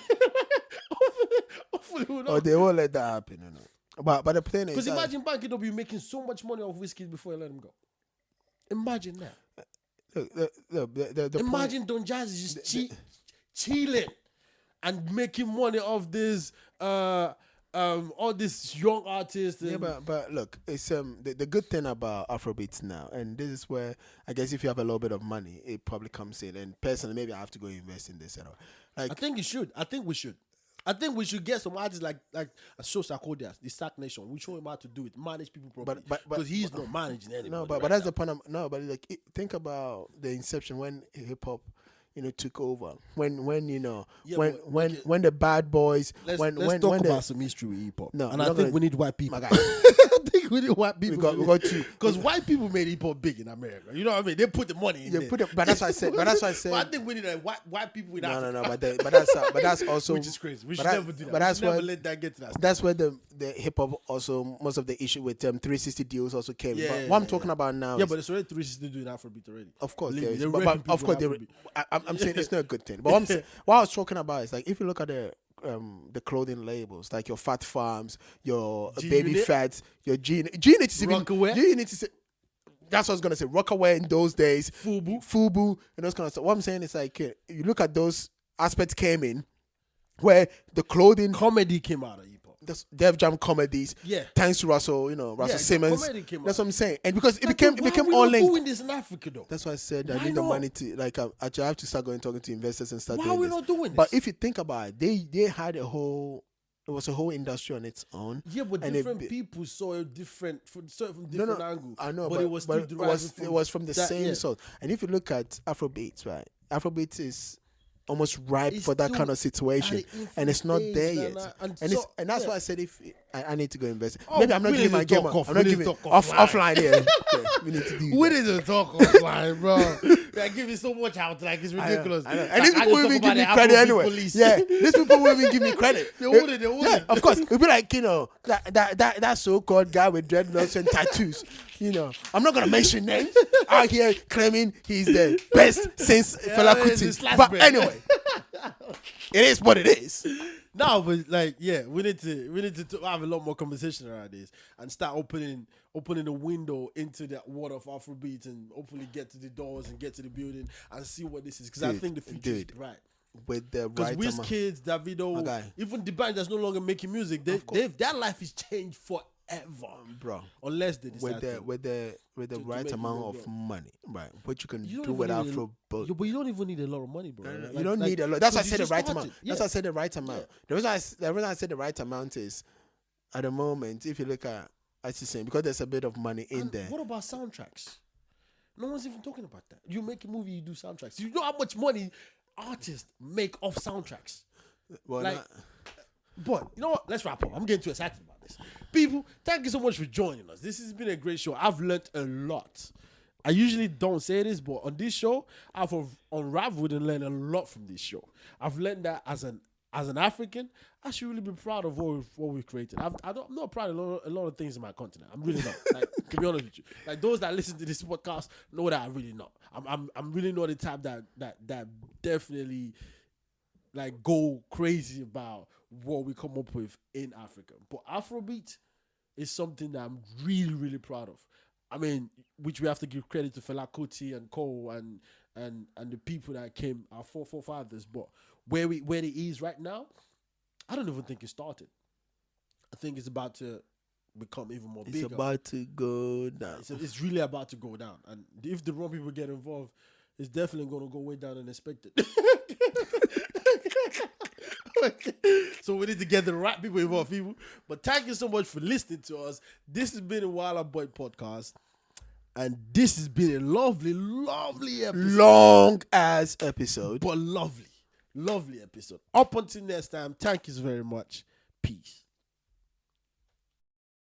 hopefully we're not. Oh, they won't let that happen. You know. But the thing is, because imagine Banky will be making so much money off whiskey before you let him go. Imagine that. The imagine Don Jazzy is just chilling and making money off this. All these young artists. Yeah, but look, it's the good thing about Afrobeats now, and this is where I guess if you have a little bit of money, it probably comes in. And personally, maybe I have to go invest in this. Like, I think you should. I think we should get some artists like show Sarkodie, the Sack Nation. We show him how to do it, manage people properly. Because he's not managing anybody. No, but that's the point. But like think about the inception when hip hop, took over. When the bad boys. Let's talk about some history with hip hop. No, and I think we need white people. I think we need white people. We got two. Because white people made hip hop big in America. You know what I mean? They put the money in there. But that's what I said. But I think we need white people with Africa. No. But that's also which is crazy. We should never do that. But that's never let that get to that. That's where the hip hop also, most of the issue with 360 deals also came. Yeah, but what I'm talking about now. Yeah, but it's already 360 doing Afrobeat already. Of course, of course, I'm saying it's not a good thing. But what I was talking about is like if you look at the clothing labels, like your Fat Farms, your Baby Fats, your G Unit is even G Unit is. That's what I was gonna say. Rockaway in those days, Fubu, and those kind of stuff. What I'm saying is like you look at those aspects came in where the clothing comedy came out of hip hop. Def Jam comedies. Yeah. Thanks to Russell, Russell Simmons. That's what I'm saying. And because it became all linked. Why are we not doing this in Africa though? That's why I said I need the money to actually I have to start talking to investors and start. Why are we not doing this? But if you think about it, they had it was a whole industry on its own. Yeah, but different people saw it different from different angle. I know, but it was still derived it was from the same source. And if you look at Afrobeats, right? Afrobeats is almost ripe for that kind of situation, and it's not there yet. And that's why I said if I need to go invest. Oh, Maybe I'm not we giving need my to game. talk off. I'm not We need giving to talk offline. Yeah. We need to do. We that. need to talk offline, bro. They're giving so much out, like it's ridiculous. I know. Like, And these I people just will even talk give me about credit the anyway. Afrobeat police. Yeah, these people will even give me credit. They wouldn't. Yeah, of course. It'll be like, that so-called guy with dreadlocks and tattoos. I'm not gonna mention names out here claiming he's the best since Fela Kuti. But anyway, it is what it is. No, but like, yeah, we need to have a lot more conversation around this and start opening a window into that world of Afrobeat and hopefully get to the doors and get to the building and see what this is, because I think the future is right. With the Because right with kids, Davido, even the band that's no longer making music, their life is changed forever, bro. Unless they decide with the right amount of money, right? What you can do with but you don't even need a lot of money, bro. You don't need a lot. That's why I said the right started. amount. That's why I said the right amount. The reason I said the right amount is, at the moment, if you look at, as you're saying, because there's a bit of money in there. What about soundtracks? No one's even talking about that. You make a movie, you do soundtracks. You know how much money artists make off soundtracks. Well, but you know what? Let's wrap up. I'm getting too excited about this. People, thank you so much for joining us. This has been a great show. I've learned a lot. I usually don't say this, but on this show, I've unraveled and learned a lot from this show. I've learned that as an African, I should really be proud of what we've created. I'm not proud of a lot of things in my continent. I'm really not. Like, to be honest with you, like those that listen to this podcast know that I'm really not. I'm really not the type that definitely like go crazy about what we come up with in Africa. But Afrobeat is something that I'm really, really proud of. I mean, which we have to give credit to Fela Kuti and Cole and the people that came, our forefathers. But where it is right now, I don't even think it started. I think it's about to become even more bigger. It's about to go down. It's really about to go down. And if the wrong people get involved, it's definitely going to go way down than expected. So we need to get the right people involved, people. But thank you so much for listening to us. This has been a Wahaala Boy podcast. And this has been a lovely, lovely episode. Long ass episode. But lovely, lovely episode. Up until next time, thank you very much. Peace.